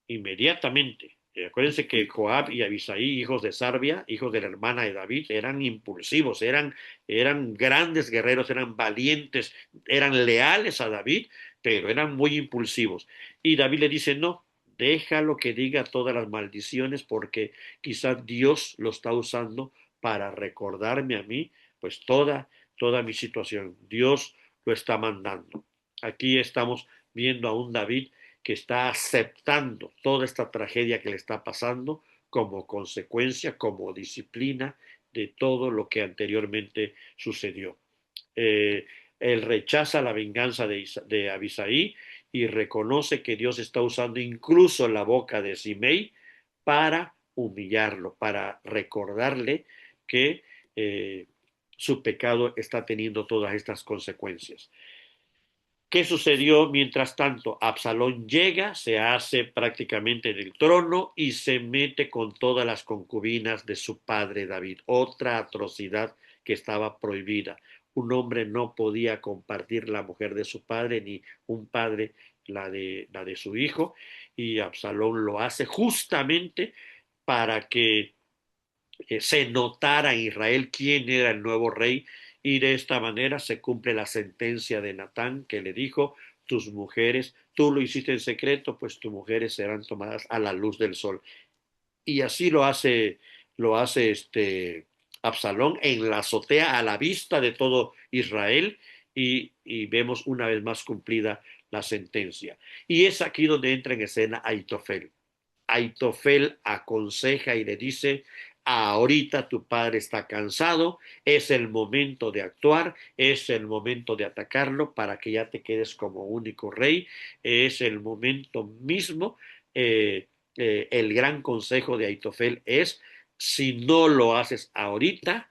Speaker 1: inmediatamente. Acuérdense que Joab y Abisai, hijos de Sarbia, hijos de la hermana de David, eran impulsivos, eran grandes guerreros, eran valientes, eran leales a David, pero eran muy impulsivos. Y David le dice: no, déjalo que diga todas las maldiciones, porque quizás Dios lo está usando para recordarme a mí, pues toda mi situación. Dios lo está mandando. Aquí estamos viendo a un David que está aceptando toda esta tragedia que le está pasando como consecuencia, como disciplina de todo lo que anteriormente sucedió. Eh, Él rechaza la venganza de Abisai y reconoce que Dios está usando incluso la boca de Simei para humillarlo, para recordarle que su pecado está teniendo todas estas consecuencias. ¿Qué sucedió mientras tanto? Absalón llega, se hace prácticamente del trono y se mete con todas las concubinas de su padre David. Otra atrocidad que estaba prohibida. Un hombre no podía compartir la mujer de su padre, ni un padre la de su hijo, y Absalón lo hace justamente para que se notara en Israel quién era el nuevo rey, y de esta manera se cumple la sentencia de Natán, que le dijo: tus mujeres, tú lo hiciste en secreto, pues tus mujeres serán tomadas a la luz del sol. Y así lo hace Absalón en la azotea a la vista de todo Israel, y vemos una vez más cumplida la sentencia. Y es aquí donde entra en escena Aitofel. Aitofel aconseja y le dice: ahorita tu padre está cansado, es el momento de actuar, es el momento de atacarlo para que ya te quedes como único rey, es el momento mismo. El gran consejo de Aitofel es: si no lo haces ahorita,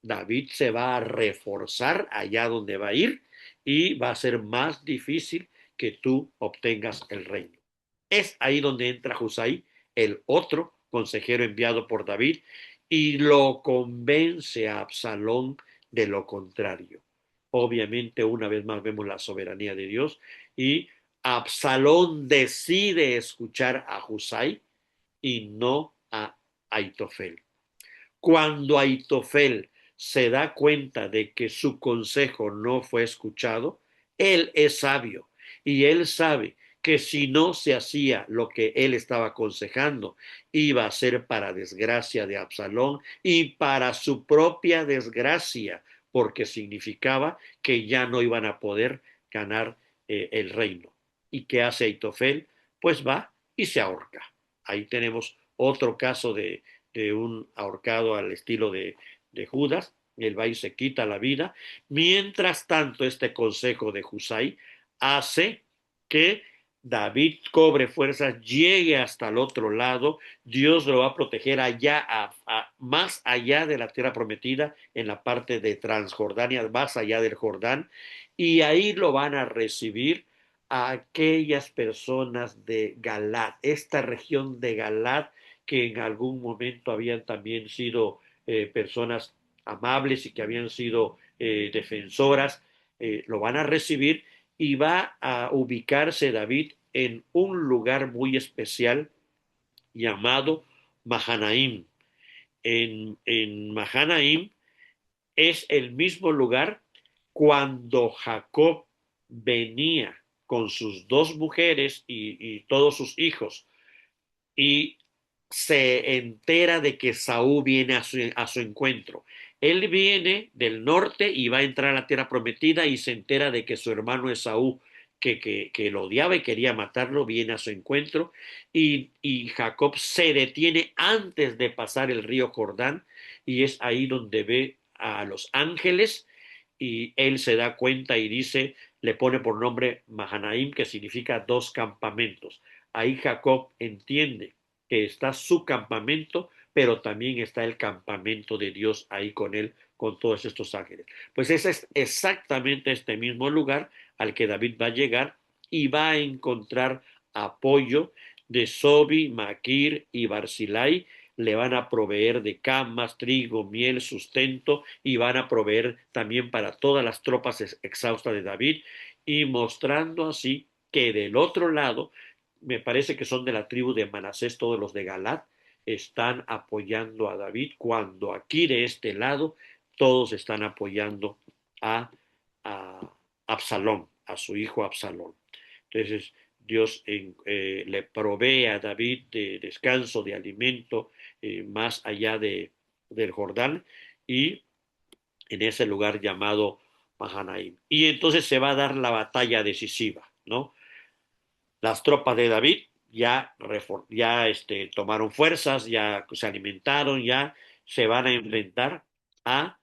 Speaker 1: David se va a reforzar allá donde va a ir y va a ser más difícil que tú obtengas el reino. Es ahí donde entra Husay, el otro consejero enviado por David, y lo convence a Absalón de lo contrario. Obviamente, una vez más vemos la soberanía de Dios, y Absalón decide escuchar a Husay y no a Aitofel. Cuando Aitofel se da cuenta de que su consejo no fue escuchado, él es sabio y él sabe que si no se hacía lo que él estaba aconsejando, iba a ser para desgracia de Absalón y para su propia desgracia, porque significaba que ya no iban a poder ganar el reino. ¿Y qué hace Aitofel? Pues va y se ahorca. Ahí tenemos otro caso de un ahorcado al estilo de Judas. Él va y se quita la vida. Mientras tanto, este consejo de Husay hace que David cobre fuerzas, llegue hasta el otro lado, Dios lo va a proteger allá, más allá de la tierra prometida, en la parte de Transjordania, más allá del Jordán, y ahí lo van a recibir a aquellas personas de Galat, esta región de Galat, que en algún momento habían también sido personas amables y que habían sido defensoras, lo van a recibir y va a ubicarse David en un lugar muy especial llamado Mahanaim. En Mahanaim es el mismo lugar cuando Jacob venía con sus dos mujeres y todos sus hijos y se entera de que Saúl viene a su encuentro. Él viene del norte y va a entrar a la tierra prometida y se entera de que su hermano Esaú, que lo odiaba y quería matarlo, viene a su encuentro y Jacob se detiene antes de pasar el río Jordán y es ahí donde ve a los ángeles y él se da cuenta y dice, le pone por nombre Mahanaim, que significa dos campamentos. Ahí Jacob entiende que está su campamento, pero también está el campamento de Dios ahí con él, con todos estos ángeles. Pues ese es exactamente este mismo lugar al que David va a llegar y va a encontrar apoyo de Sobi, Maquir y Barzilai. Le van a proveer de camas, trigo, miel, sustento y van a proveer también para todas las tropas exhaustas de David y mostrando así que del otro lado me parece que son de la tribu de Manasés, todos los de Galat, están apoyando a David, cuando aquí de este lado todos están apoyando a Absalón, a su hijo Absalón. Entonces Dios le provee a David de descanso, de alimento, más allá del Jordán y en ese lugar llamado Mahanaim. Y entonces se va a dar la batalla decisiva, ¿no? Las tropas de David ya tomaron fuerzas, ya se alimentaron, ya se van a enfrentar a,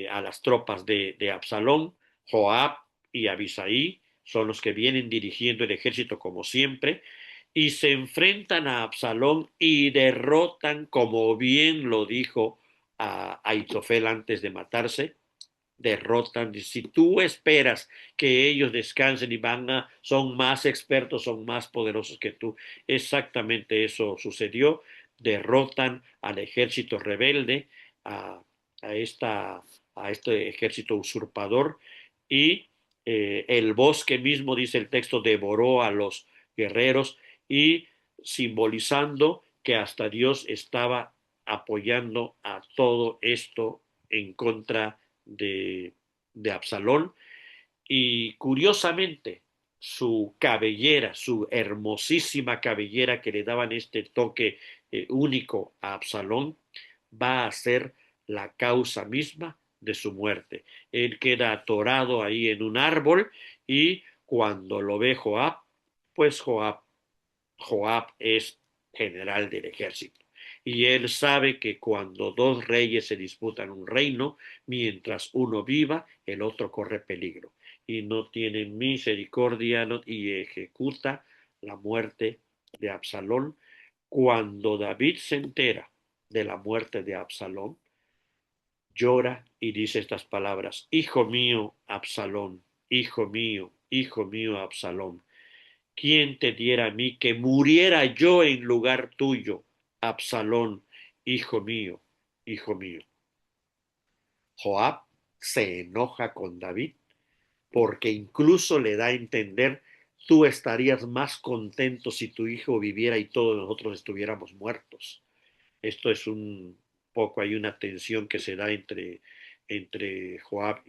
Speaker 1: a las tropas de Absalón. Joab y Abisaí son los que vienen dirigiendo el ejército como siempre y se enfrentan a Absalón y derrotan, como bien lo dijo a Aitofel antes de matarse, derrotan. Si tú esperas que ellos descansen y son más expertos, son más poderosos que tú, exactamente eso sucedió. Derrotan al ejército rebelde, a, a, esta, a este ejército usurpador y el bosque mismo, dice el texto, devoró a los guerreros y simbolizando que hasta Dios estaba apoyando a todo esto en contra de Absalón y curiosamente su cabellera, su hermosísima cabellera que le daban este toque único a Absalón, va a ser la causa misma de su muerte. Él queda atorado ahí en un árbol y cuando lo ve Joab, pues Joab es general del ejército. Y él sabe que cuando dos reyes se disputan un reino, mientras uno viva, el otro corre peligro. Y no tiene misericordia y ejecuta la muerte de Absalón. Cuando David se entera de la muerte de Absalón, llora y dice estas palabras, Hijo mío, Absalón, hijo mío, Absalón. ¿Quién te diera a mí que muriera yo en lugar tuyo, Absalón, hijo mío, hijo mío? Joab se enoja con David porque incluso le da a entender, tú estarías más contento si tu hijo viviera y todos nosotros estuviéramos muertos. Esto es poco hay una tensión que se da entre Joab